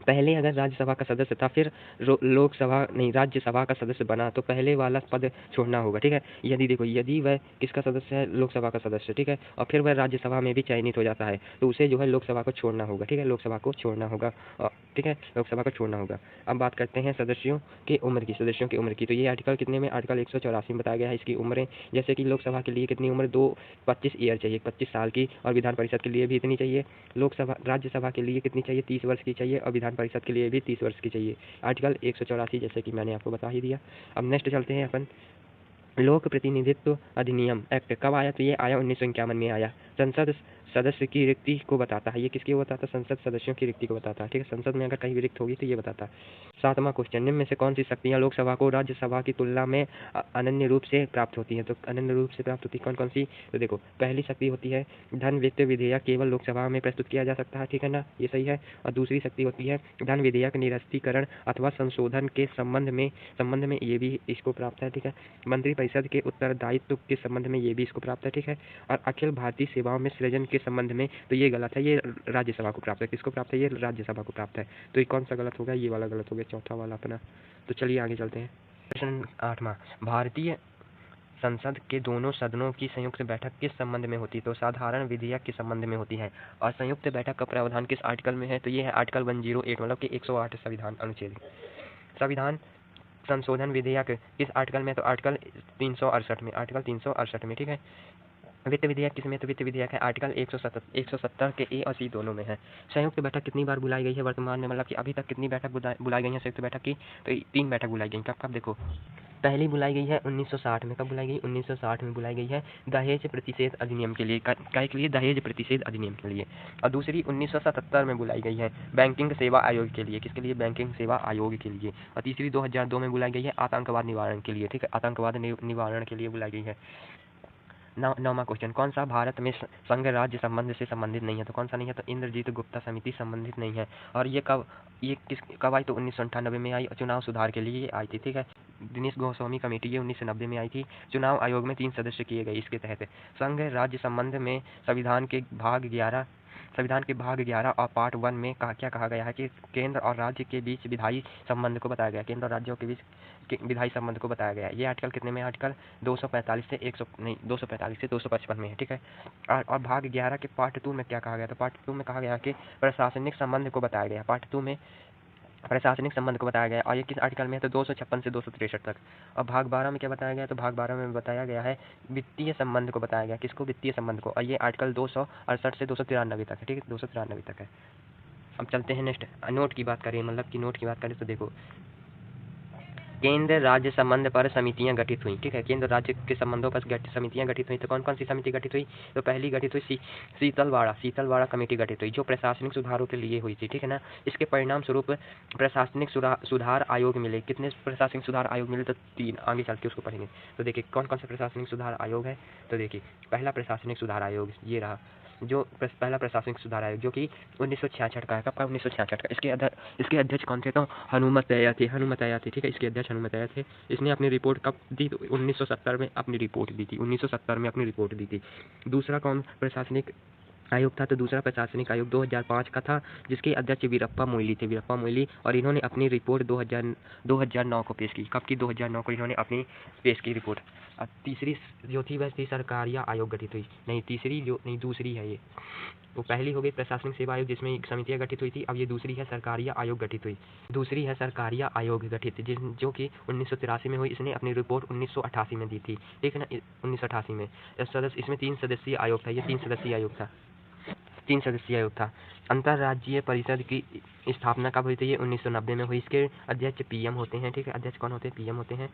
Speaker 1: पहले अगर राज्यसभा का सदस्य था, फिर लोकसभा नहीं राज्यसभा का सदस्य बना, तो पहले वाला पद छोड़ना होगा, ठीक है। यदि देखो, यदि वह किसका सदस्य है, लोकसभा का सदस्य, ठीक है, और फिर वह राज्यसभा में भी चयनित हो जाता है, तो उसे जो है लोकसभा को छोड़ना होगा, ठीक है, लोकसभा को छोड़ना होगा, ठीक है, लोकसभा को छोड़ना होगा। अब बात करते हैं सदस्यों की उम्र की, सदस्यों की उम्र की। तो ये आर्टिकल कितने में, आर्टिकल 184 में बताया गया है इसकी उम्रें। जैसे कि लोकसभा के लिए कितनी उम्र, 25 ईयर चाहिए, 25 साल की, और विधान परिषद के लिए भी इतनी चाहिए। लोकसभा राज्यसभा के लिए कितनी चाहिए, 30 वर्ष की चाहिए, और विधान परिषद के लिए भी 30 वर्ष की चाहिए। आर्टिकल 184 जैसे कि मैंने आपको बता ही दिया। अब नेक्स्ट चलते हैं अपन, लोक प्रतिनिधित्व अधिनियम एक्ट कब आया, तो ये आया 1951 में आया। संसद सदस्य की रिक्ति को बताता है, ये किसकी बताता है, संसद सदस्यों की रिक्ति को बताता है, ठीक है, संसद में अगर कहीं भी रिक्त होगी तो ये बताता है। 7वां क्वेश्चन, निम्न में से कौन सी शक्तियाँ लोकसभा को राज्यसभा की तुलना में अनन्य रूप से प्राप्त होती हैं, तो अनन्य रूप से प्राप्त होती है कौन कौन सी, तो देखो, पहली शक्ति होती है धन वित्त विधेयक केवल लोकसभा में प्रस्तुत किया जा सकता है, ठीक है ना, ये सही है। और दूसरी शक्ति होती है धन विधेयक निरस्तीकरण अथवा संशोधन के संबंध में ये भी इसको प्राप्त है, ठीक है। मंत्रिपरिषद के उत्तरदायित्व के संबंध में ये भी इसको प्राप्त है, ठीक है। और अखिल भारतीय सेवाओं में सृजन के संबंध में तो ये गलत है, ये राज्यसभा को प्राप्त है, किसको प्राप्त है, ये राज्यसभा को प्राप्त है। तो ये कौन सा गलत होगा, ये वाला गलत हो गया, चौथा वाला अपना। तो चलिए आगे चलते हैं। प्रश्न 8वां, भारतीय संसद के दोनों सदनों की संयुक्त बैठक किस संबंध में होती है, तो साधारण विधेयक के संबंध में होती है। और संयुक्त बैठक का प्रावधान किस आर्टिकल में है, तो ये है आर्टिकल 108, मतलब कि 108 संविधान अनुच्छेद। संविधान संशोधन विधेयक किस आर्टिकल में, तो आर्टिकल 368 में, आर्टिकल 368 में, ठीक है। वित्त विधेयक किसमें, तो वित्त विधेयक है आर्टिकल 170 के ए और सी दोनों में है। संयुक्त बैठक कितनी बार बुलाई गई है वर्तमान में, मतलब कि अभी तक कितनी बैठक बुलाई गई है संयुक्त बैठक की, तो 3 बैठक बुलाई गई। कब कब, देखो, पहली बुलाई गई है 1960 में, कब बुलाई गई, 1960 में बुलाई गई है दहेज प्रतिषेध अधिनियम के लिए, काय के लिए, दहेज प्रतिषेध अधिनियम के लिए। और दूसरी 1977 में बुलाई गई है बैंकिंग सेवा आयोग के लिए, किसके लिए, बैंकिंग सेवा आयोग के लिए। और तीसरी 2002 में बुलाई गई है आतंकवाद निवारण के लिए, ठीक है, आतंकवाद निवारण के लिए बुलाई गई है। 9वां क्वेश्चन, कौन सा भारत में संघ राज्य संबंध से संबंधित नहीं है, तो कौन सा नहीं है, तो इंद्रजीत गुप्ता समिति संबंधित नहीं है। और ये कब आई, तो 1998 में आई, चुनाव सुधार के लिए आई थी, ठीक है। दिनेश गोस्वामी कमेटी ये 1990 में आई थी। चुनाव आयोग में 3 सदस्य किए गए इसके तहत। संघ राज्य संबंध में संविधान के भाग 11 और पार्ट 1 में क्या कहा गया है कि केंद्र और राज्य के बीच विधायी संबंध को बताया गया, केंद्र और राज्यों के बीच विधायी संबंध को बताया गया। ये आर्टिकल कितने में, आर्टिकल 245 से 255 में है, ठीक है। और भाग 11 के पार्ट 2 में क्या कहा गया, तो पार्ट 2 में कहा गया कि प्रशासनिक संबंध को बताया गया, पार्ट 2 में प्रशासनिक संबंध को बताया गया। और ये किस आर्टिकल में है, तो 256 से 263 तक। और भाग 12 में क्या बताया गया, तो भाग 12 में बताया गया है वित्तीय संबंध को बताया गया, किसको, वित्तीय संबंध को। और ये आर्टिकल 268 से 293 तक है, ठीक है, 293 तक है। अब चलते हैं नेक्स्ट, नोट की बात करें, मतलब कि नोट की बात करें तो देखो, केंद्र राज्य संबंध पर समितियां गठित हुई, ठीक है, केंद्र राज्य के संबंधों पर समितियां गठित हुई। तो कौन कौन सी समिति गठित हुई, तो पहली गठित हुई शीतलवाड़ा कमेटी गठित हुई, जो प्रशासनिक सुधारों के लिए हुई थी, ठीक है ना। इसके परिणाम स्वरूप प्रशासनिक सुधार आयोग मिले, कितने प्रशासनिक सुधार आयोग मिले, तो 3, आगे चल के उसको पढ़ेंगे। तो देखिए कौन कौन से प्रशासनिक सुधार आयोग है, तो देखिए पहला प्रशासनिक सुधार आयोग ये रहा, जो पहला प्रशासनिक सुधार आयोग जो कि 1966 का है। कब का, 1966 का। इसके अध्यक्ष कौन थे, तो हनुमतैया थे, ठीक है, इसके अध्यक्ष हनुमतैया थे। इसने अपनी रिपोर्ट कब दी, तो 1970 में अपनी रिपोर्ट दी थी, 1970 में अपनी रिपोर्ट दी थी। दूसरा कौन प्रशासनिक आयोग था, तो दूसरा प्रशासनिक आयोग 2005 का था, जिसके अध्यक्ष वीरप्पा मोइली, और इन्होंने अपनी रिपोर्ट 2009 को पेश की। कब की, 2009 को इन्होंने अपनी पेश की रिपोर्ट। अब तीसरी जो थी वह थी सरकारिया आयोग गठित हुई, दूसरी है ये। वो पहली हो गई प्रशासनिक सेवा आयोग जिसमें समितियां गठित हुई थी, अब ये दूसरी है सरकारिया आयोग गठित हुई। दूसरी है सरकारिया आयोग गठित जो कि 1983 में हुई, इसने अपनी रिपोर्ट 1988 में दी थी, ठीक है ना, 1988 में। इसमें 3 सदस्यीय आयोग था, ये 3 सदस्यीय आयोग था। अंतर्राज्यीय परिषद की स्थापना कब हुई थी, ये 1990 में हुई। इसके अध्यक्ष पीएम होते हैं, ठीक है, अध्यक्ष कौन होते हैं, पीएम होते हैं।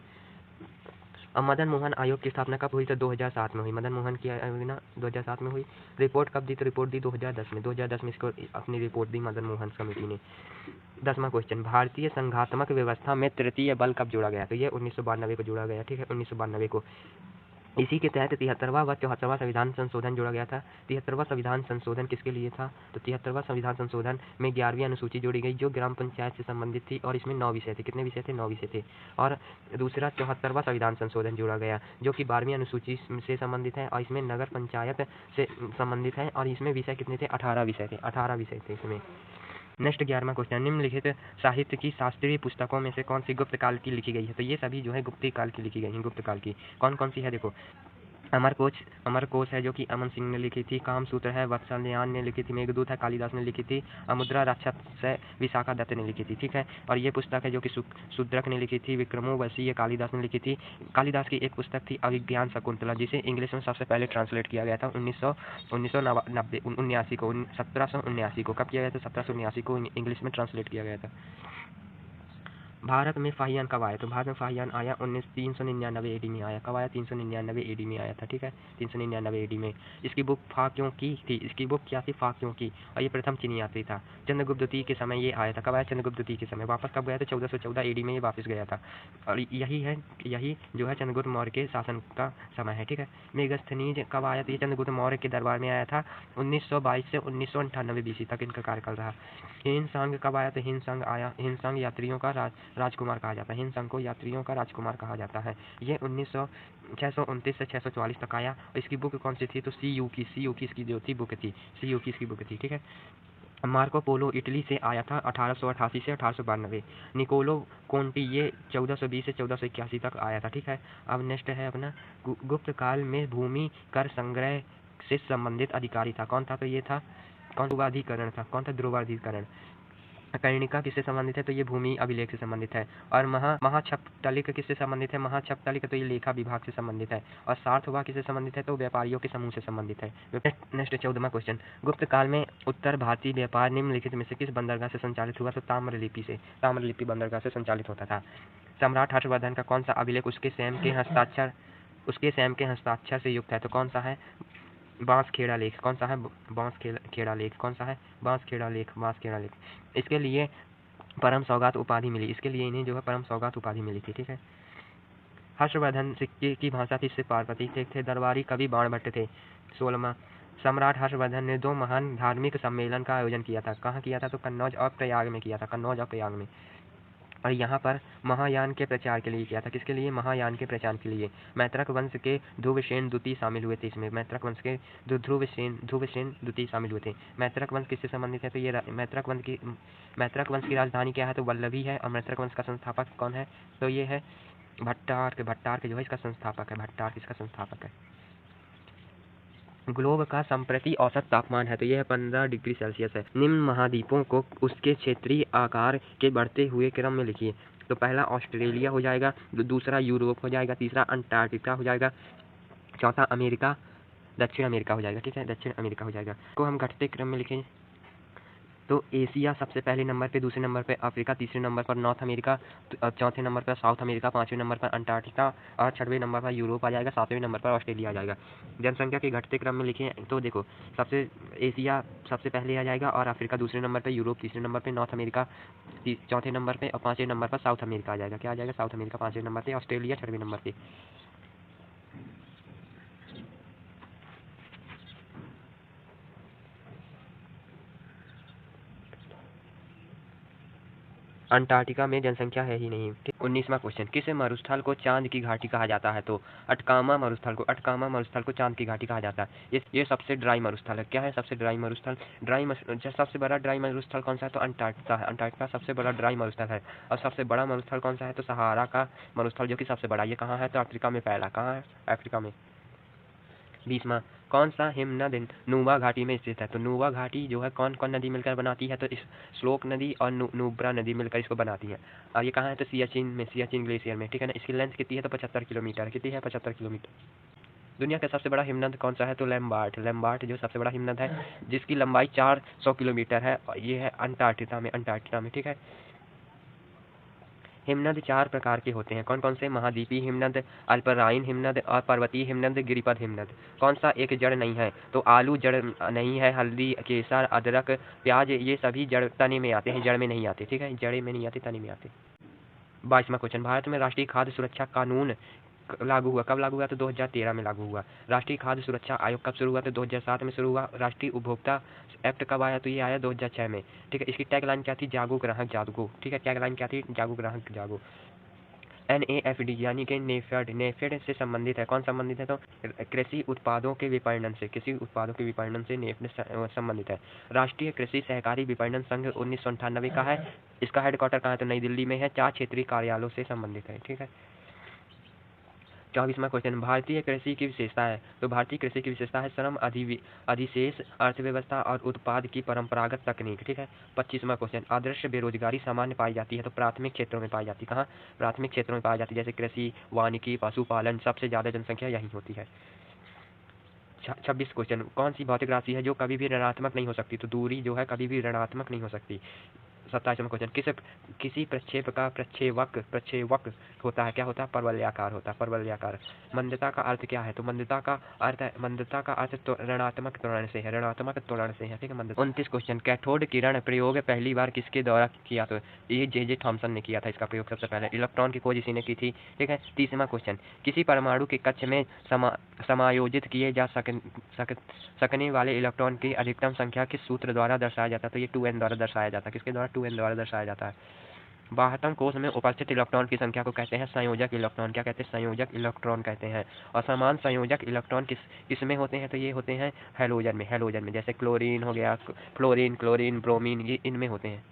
Speaker 1: और मदन मोहन आयोग की स्थापना कब हुई, तो 2007 में हुई, मदन मोहन की योजना 2007 में हुई। रिपोर्ट कब दी, तो रिपोर्ट दी 2010 में इसको अपनी रिपोर्ट दी मदन मोहन कमेटी ने। 10वां क्वेश्चन, भारतीय संघात्मक व्यवस्था में तृतीय बल कब जोड़ा गया, तो ये 1992 को जोड़ा गया, ठीक है, 1992 को। इसी के तहत 73वां व 74वां संविधान संशोधन जोड़ा गया था। 73वां संविधान संशोधन किसके लिए था, तो 73वां संविधान संशोधन में 11वीं अनुसूची जोड़ी गई, जो ग्राम पंचायत से संबंधित थी, और इसमें 9 विषय थे, कितने विषय थे, 9 विषय थे। और दूसरा 74वां संविधान संशोधन जोड़ा गया, जो कि 12वीं अनुसूची से संबंधित है, और इसमें नगर पंचायत से संबंधित है, और इसमें विषय कितने थे, 18 विषय थे इसमें। नेक्स्ट 11वां क्वेश्चन, निम्नलिखित साहित्य की शास्त्रीय पुस्तकों में से कौन सी गुप्त काल की लिखी गई है? तो ये सभी जो है गुप्त काल की लिखी गई हैं। गुप्त काल की कौन कौन सी है देखो, अमरकोश है जो कि अमन सिंह ने लिखी थी, कामसूत्र है वत्सलयान ने लिखी थी, मेघदूत है कालिदास ने लिखी थी, अमुद्रा राक्षस है विशाखा दत्त ने लिखी थी, ठीक है। और ये पुस्तक है जो कि शूद्रक ने लिखी थी, विक्रमोर्वशीय कालिदास ने लिखी थी। कालिदास की एक पुस्तक थी अभिज्ञान शकुंतला, जिसे इंग्लिश में सबसे पहले ट्रांसलेट किया गया था 1979 को, 1779 को। कब किया गया था? 1779 को इंग्लिश में ट्रांसलेट किया गया था। भारत में फाहियान कब आया? तो भारत में फाहियान आया 399 एडी में आया। कब आया? 399 एडी में आया था, ठीक है, 399 एडी में। इसकी बुक फाक्यों की थी, इसकी बुक क्या थी? फाक्यों की। और ये प्रथम चीनी यात्री था। चंद्रगुप्त द्वितीय के समय ये आया था। कब आया? चंद्रगुप्त द्वितीय के समय। वापस कब गया था? 1414 एडी में ये वापस गया था। और यही जो है चंद्रगुप्त मौर्य के शासन का समय है, ठीक है। मेगस्थनीज कब आया? तो ये चंद्रगुप्त मौर्य के दरबार में आया था 1922 से 1998 बीसी तक इनका कार्यकाल रहा। हिनसांग कब आया? तो हिनसांग आया, हिनसांग यात्रियों का राजकुमार कहा जाता है। हिनसांग को यात्रियों का राजकुमार कहा जाता है। ये 629 से 644 तक आया। और इसकी बुक कौन सी थी? तो सी यू की इसकी जो थी बुक थी, सी यू की इसकी बुक थी, ठीक है। मार्को पोलो इटली से आया था 1888 से 1892। निकोलो कोंटी ये 1420 से 1481 तक आया था, ठीक है। अब नेक्स्ट है अपना गुप्त काल में भूमि कर संग्रह से संबंधित अधिकारी था। कौन था? तो ये था ध्रुवाधिकरण था। कौन था? ध्रुवाधिकरण। कर्णिका किससे संबंधित है? तो ये भूमि अभिलेख से संबंधित है। और महाछपटलिक किससे संबंधित है? महाछपटलिक तो ये लेखा विभाग से संबंधित है। और सार्थवा किससे संबंधित है? तो व्यापारियों के समूह से संबंधित है। नेक्स्ट 14वां क्वेश्चन, गुप्त काल में उत्तर भारतीय व्यापार निम्नलिखित में से किस बंदरगाह से संचालित हुआ? तो ताम्रलिपि से, ताम्रलिपि बंदरगाह से संचालित होता था। सम्राट हर्षवर्धन का कौन सा अभिलेख उसके स्वयं के हस्ताक्षर से युक्त है? तो कौन सा है? बांसखेड़ा लेख। कौन सा है? बांसखेड़ा लेख। कौन सा है? बांसखेड़ा लेख। इसके लिए परम सौगात उपाधि मिली, इसके लिए इन्हें जो है परम सौगात उपाधि मिली थी, ठीक है। हर्षवर्धन सिक्के की भाषा थी, इससे पार्वती थे। दरबारी कवि बाणभट्ट थे। 16वां, सम्राट हर्षवर्धन ने 2 महान धार्मिक सम्मेलन का आयोजन किया था। कहाँ किया था? तो कन्नौज और प्रयाग में किया था, कन्नौज और प्रयाग में। और यहाँ पर महायान के प्रचार के लिए किया था। किसके लिए? महायान के प्रचार के लिए। मैत्रक वंश के ध्रुवसेन द्वितीय शामिल हुए थे इसमें। मैत्रक वंश के ध्रुवसेन द्वितीय शामिल हुए थे। मैत्रक वंश किससे संबंधित है? तो ये मैत्रक वंश की राजधानी क्या है? तो वल्लभी है। और मैत्रक वंश का संस्थापक कौन है? तो ये है भट्टार्क जो है इसका संस्थापक है। भट्टार्क इसका संस्थापक है। ग्लोब का संप्रति औसत तापमान है, तो यह 15 डिग्री सेल्सियस है। निम्न महाद्वीपों को उसके क्षेत्रीय आकार के बढ़ते हुए क्रम में लिखिए। तो पहला ऑस्ट्रेलिया हो जाएगा, दूसरा यूरोप हो जाएगा, तीसरा अंटार्कटिका हो जाएगा, चौथा दक्षिण अमेरिका हो जाएगा, ठीक है, दक्षिण अमेरिका हो जाएगा। को हम घटते क्रम में लिखें तो एशिया सबसे पहले नंबर पे, दूसरे नंबर पे अफ्रीका, तीसरे नंबर पर नॉर्थ अमेरिका, चौथे नंबर पर साउथ अमेरिका, पाँचवें नंबर पर अंटार्कटिका और छठवें नंबर पर यूरोप आ जाएगा, सातवें नंबर पर ऑस्ट्रेलिया आ जाएगा। जनसंख्या के घटते क्रम में लिखें तो देखो एशिया सबसे पहले आ जाएगा और अफ्रीका दूसरे नंबर पर, यूरोप तीसरे नंबर पर, नॉर्थ अमेरिका चौथे नंबर पर और पाँचवें नंबर पर साउथ अमेरिका आ जाएगा। क्या आ जाएगा? साउथ अमेरिका पाँचवें नंबर पर, ऑस्ट्रेलिया छठवें नंबर पर। अंटार्कटिका में जनसंख्या है ही नहीं। 19वां क्वेश्चन, किस मरुस्थल को चांद की घाटी कहा जाता है? तो अटकामा मरुस्थल को चांद की घाटी कहा जाता है। ये सबसे ड्राई मरुस्थल है। क्या है? सबसे ड्राई मरुस्थल। सबसे बड़ा ड्राई मरुस्थल कौन सा है? तो अंटार्कटिका है। अंटार्कटिका सबसे बड़ा ड्राई मरुस्थल है। और सबसे बड़ा मरुस्थल कौन सा है? तो सहारा का मरुस्थल जो कि सबसे बड़ा। ये कहाँ है? तो अफ्रीका में फैला। कहाँ है? अफ्रीका में। 20वां, कौन सा हिमनद नुब्रा घाटी में स्थित है? तो नुब्रा घाटी जो है कौन कौन नदी मिलकर बनाती है? तो इस श्लोक नदी और नुब्रा नदी मिलकर इसको बनाती है। और ये कहाँ है? तो सियाचिन ग्लेशियर में, ठीक है ना। इसकी लेंथ कितनी है? तो 75 किलोमीटर। कितनी है? 75 किलोमीटर। दुनिया का सबसे बड़ा हिमनद कौन सा है? तो लैम्बार्ट जो सबसे बड़ा हिमनद है, जिसकी लंबाई 400 किलोमीटर है। और ये है अंटार्कटिका में, ठीक है। हिमनद 4 प्रकार के होते हैं। कौन कौन से? महाद्वीपीय हिमनद, अल्पराइन हिमनद और पर्वतीय हिमनद, गिरिपद हिमनद। कौन सा एक जड़ नहीं है? तो आलू जड़ नहीं है, हल्दी, केसर, अदरक, प्याज ये सभी जड़ तने में आते हैं, जड़ में नहीं आते, ठीक है, जड़े में नहीं आते, तने में आते। 22वां क्वेश्चन, भारत में राष्ट्रीय खाद्य सुरक्षा कानून लागू हुआ। कब लागू हुआ? तो 2013 में लागू हुआ। राष्ट्रीय खाद्य सुरक्षा आयोग कब शुरू हुआ? तो 2007 में शुरू हुआ। राष्ट्रीय उपभोक्ता एक्ट कब आया? तो ये आया 2006 में, ठीक है। इसकी टैगलाइन क्या थी? जागो ग्राहक जागो, ठीक है। टैगलाइन क्या थी? जागो ग्राहक जागो। NAFD यानी कि नेफेड, नेफेड से संबंधित है। कौन संबंधित है? तो कृषि उत्पादों के विपणन से, कृषि उत्पादों के विपणन से नेफेड संबंधित है। राष्ट्रीय कृषि सहकारी विपणन संघ 1998 का है। इसका हेडक्वार्टर कहाँ है? तो नई दिल्ली में है। 4 क्षेत्रीय कार्यालयों से संबंधित है। ठीक है। 24वां क्वेश्चन, भारतीय कृषि की विशेषता है। तो भारतीय कृषि की विशेषता है श्रम अधिशेष, अर्थव्यवस्था और उत्पाद की परंपरागत तकनीक। ठीक है। 25वां क्वेश्चन, आदर्श बेरोजगारी सामान्य पाई जाती है। तो प्राथमिक क्षेत्रों में पाई जाती है। कहाँ? प्राथमिक क्षेत्रों में पाई जाती है, जैसे कृषि, वानिकी, पशुपालन। सबसे ज्यादा जनसंख्या यही होती है। 26 क्वेश्चन, कौन सी भौतिक राशि है जो कभी भी ऋणात्मक नहीं हो सकती? तो दूरी जो है कभी भी ऋणात्मक नहीं हो सकती। 27वां क्वेश्चन, किसी प्रक्षेप का प्रक्षेपवक्र होता है। क्या होता है? परवलयाकार होता है, परवलयाकार। मंदता का अर्थ क्या है? तो मंदता का अर्थ तो ऋणात्मक त्वरण से है, ऋणात्मक त्वरण से है। ठीक है। 29 क्वेश्चन, कैथोड किरण प्रयोग पहली बार किसके द्वारा किया? तो ये जे थॉमसन ने किया था इसका प्रयोग सबसे पहले। इलेक्ट्रॉन की खोज इसी ने की थी। ठीक है। 30वां क्वेश्चन, किसी परमाणु के कक्ष में समायोजित किए जा सकने वाले इलेक्ट्रॉन की अधिकतम संख्या किस सूत्र द्वारा दर्शाया जाता है? तो ये 2n द्वारा दर्शाया जाता है। किसके द्वारा? 2n द्वारा दर्शाया जाता है। 72 कोष में उपस्थित इलेक्ट्रॉन की संख्या को कहते हैं संयोजक इलेक्ट्रॉन। क्या कहते हैं? संयोजक इलेक्ट्रॉन कहते हैं। और समान संयोजक इलेक्ट्रॉन किसमें होते हैं? तो ये होते हैं हैलोजन में, जैसे क्लोरीन हो गया, फ्लोरीन, क्लोरीन, ब्रोमीन, ये इनमें होते हैं।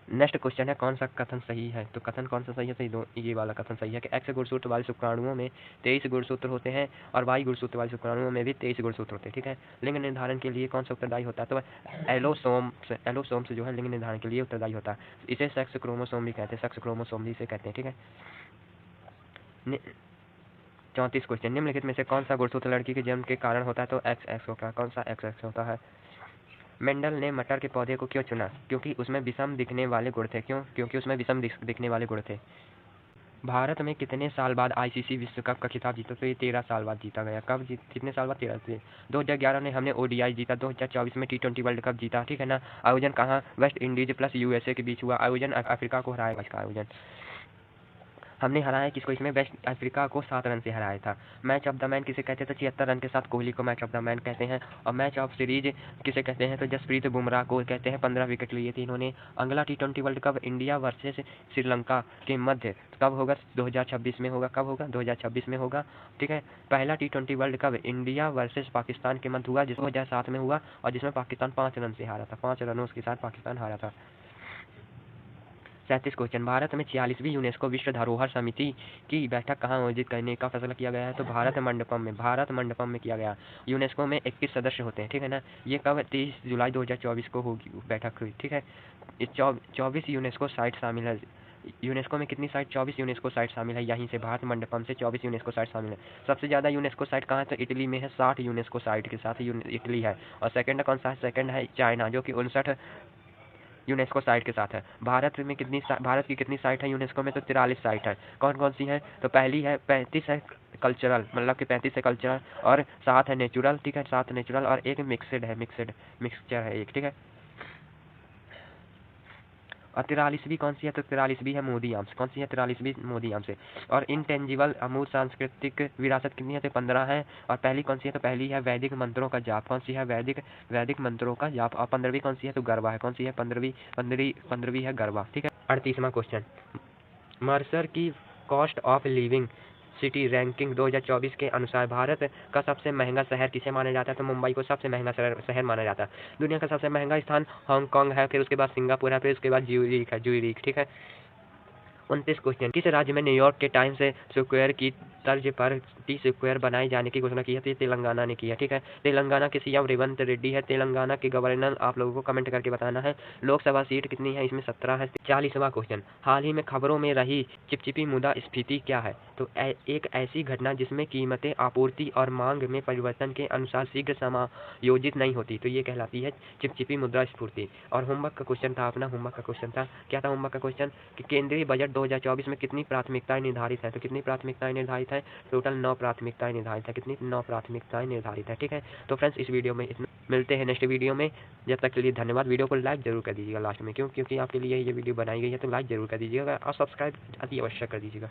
Speaker 1: नेक्स्ट क्वेश्चन है, कौन सा कथन सही है? तो कथन कौन सा सही है? तो ये वाला कथन सही है कि एक्स गुणसूत्र वाले शुक्राणुओं में 23 गुणसूत्र होते हैं और वाई गुणसूत्र वाले शुक्राणुओं में भी 23 गुणसूत्र होते हैं। ठीक है। लिंग निर्धारण के लिए कौन सा उत्तरदायी होता है? तो एलोसोम्स जो है लिंग निर्धारण के लिए उत्तरदायी होता है। इसे सेक्स क्रोमोसोम भी कहते हैं, सेक्स क्रोमोसोम भी इसे कहते हैं। ठीक है। 34 क्वेश्चन, निम्नलिखित में से कौन सा गुणसूत्र लड़की के जन्म के कारण होता है? तो XX होता है। कौन सा XX होता है? मेंडल ने मटर के पौधे को क्यों चुना? क्योंकि उसमें विषम दिखने वाले गुण थे। क्यों? क्योंकि उसमें विषम दिखने वाले गुण थे। भारत में कितने साल बाद ICC विश्व कप का खिताब जीता? तो ये 13 साल बाद जीता गया। कितने साल बाद? 13 से। 2011 में हमने ODI जीता, 2024 में T20 वर्ल्ड कप जीता। ठीक है ना। आयोजन कहाँ? वेस्ट इंडीज प्लस USA के बीच हुआ। आयोजन अफ्रीका को हराया इसका आयोजन। हमने हराया किसको इसमें? वेस्ट अफ्रीका को 7 रन से हराया था। मैच ऑफ द मैन किसे कहते हैं? तो 76 रन के साथ कोहली को मैच ऑफ द मैन कहते हैं। और मैच ऑफ सीरीज किसे कहते हैं? तो जसप्रीत बुमराह को कहते हैं। 15 विकेट लिए थे इन्होंने। अगला T20 world cup India versus Sri Lanka के मध्य कब होगा? 2026 में होगा। कब होगा? 2026 में होगा। ठीक है। पहला T20 world cup India versus Pakistan के मध्य हुआ, जिसमें 2007 में हुआ और जिसमें पाकिस्तान 5 रन से हारा था। 5 रनों के साथ पाकिस्तान हारा था। 37 क्वेश्चन, भारत में 46वीं यूनेस्को विश्व धरोहर समिति की बैठक कहाँ आयोजित करने का फैसला किया गया है? तो भारत मंडपम में किया गया। यूनेस्को में 21 सदस्य होते हैं। ठीक है ना। ये कब? 23 जुलाई 2024 को होगी बैठक हुई। ठीक है। 24 यूनेस्को साइट शामिल है। यूनेस्को में कितनी साइट? 24 यूनेस्को साइट शामिल है। यहीं से भारत मंडपम से 24 यूनेस्को साइट शामिल है। सबसे ज़्यादा यूनेस्को साइट कहाँ है? तो इटली में है। 60 यूनेस्को साइट के साथ इटली है। और सेकंड कौन सा है? सेकंड है चाइना, जो कि 59 यूनेस्को साइट के साथ है। भारत की कितनी साइट है यूनेस्को में? तो 43 साइट है। कौन कौन सी है? तो पहली है 35 है कल्चरल, मतलब कि 35 है कल्चरल, और 7 है नेचुरल। ठीक है। 7 नेचुरल और एक मिक्सचर है एक। ठीक है। और 43वीं कौन सी है? तो 43वीं है मोदीआम्स। कौन सी है? 43वीं मोदीआम्स है। और इनटेंजिबल अमूर्त सांस्कृतिक विरासत कितनी है? तो 15 है। और पहली कौन सी है? तो पहली है वैदिक मंत्रों का जाप। कौन सी है? वैदिक मंत्रों का जाप। और 15वीं कौन सी है? तो गरबा है। कौन सी है? 15वीं है गरबा। ठीक है। 38वां क्वेश्चन, मर्सर की cost of living city ranking 2024 के अनुसार भारत का सबसे महंगा शहर किसे माना जाता है? तो मुंबई को सबसे महंगा शहर माना जाता है। दुनिया का सबसे महंगा स्थान हांगकांग है, फिर उसके बाद सिंगापुर है, फिर उसके बाद ज्यूरिख। ठीक है। 29 क्वेश्चन, किस राज्य में न्यूयॉर्क के टाइम्स स्क्वायर की तर्ज पर टी स्क्वायर बनाए जाने की घोषणा की है? तो ये तेलंगाना ने की है। ठीक है। तेलंगाना के सीएम रेवंत रेड्डी है। तेलंगाना के गवर्नर आप लोगों को कमेंट करके बताना है। लोकसभा सीट कितनी है? इसमें 17 है। 40वां क्वेश्चन, हाल ही में खबरों में रही चिपचिपी मुद्रास्फीति क्या है? तो एक ऐसी घटना जिसमें कीमतें आपूर्ति और मांग में परिवर्तन के अनुसार शीघ्र समायोजित नहीं होती, तो ये कहलाती है चिपचिपी मुद्रास्फीति। और होमवर्क का क्वेश्चन था अपना, होमवर्क का क्वेश्चन था, क्या था होमवर्क का क्वेश्चन? कि केंद्रीय बजट 2024 में कितनी प्राथमिकताएं निर्धारित है? तो कितनी प्राथमिकताएं निर्धारित है? टोटल 9 प्राथमिकताएं निर्धारित है। कितनी? 9 प्राथमिकताएं निर्धारित है। ठीक है। तो फ्रेंड्स, इस वीडियो में मिलते हैं नेक्स्ट वीडियो में। जब तक के लिए धन्यवाद। वीडियो को लाइक जरूर कर दीजिएगा लास्ट में, क्योंकि आपके लिए ये वीडियो बनाई गई है, तो लाइक जरूर कर दीजिएगा और सब्सक्राइब अति अवश्य कर दीजिएगा।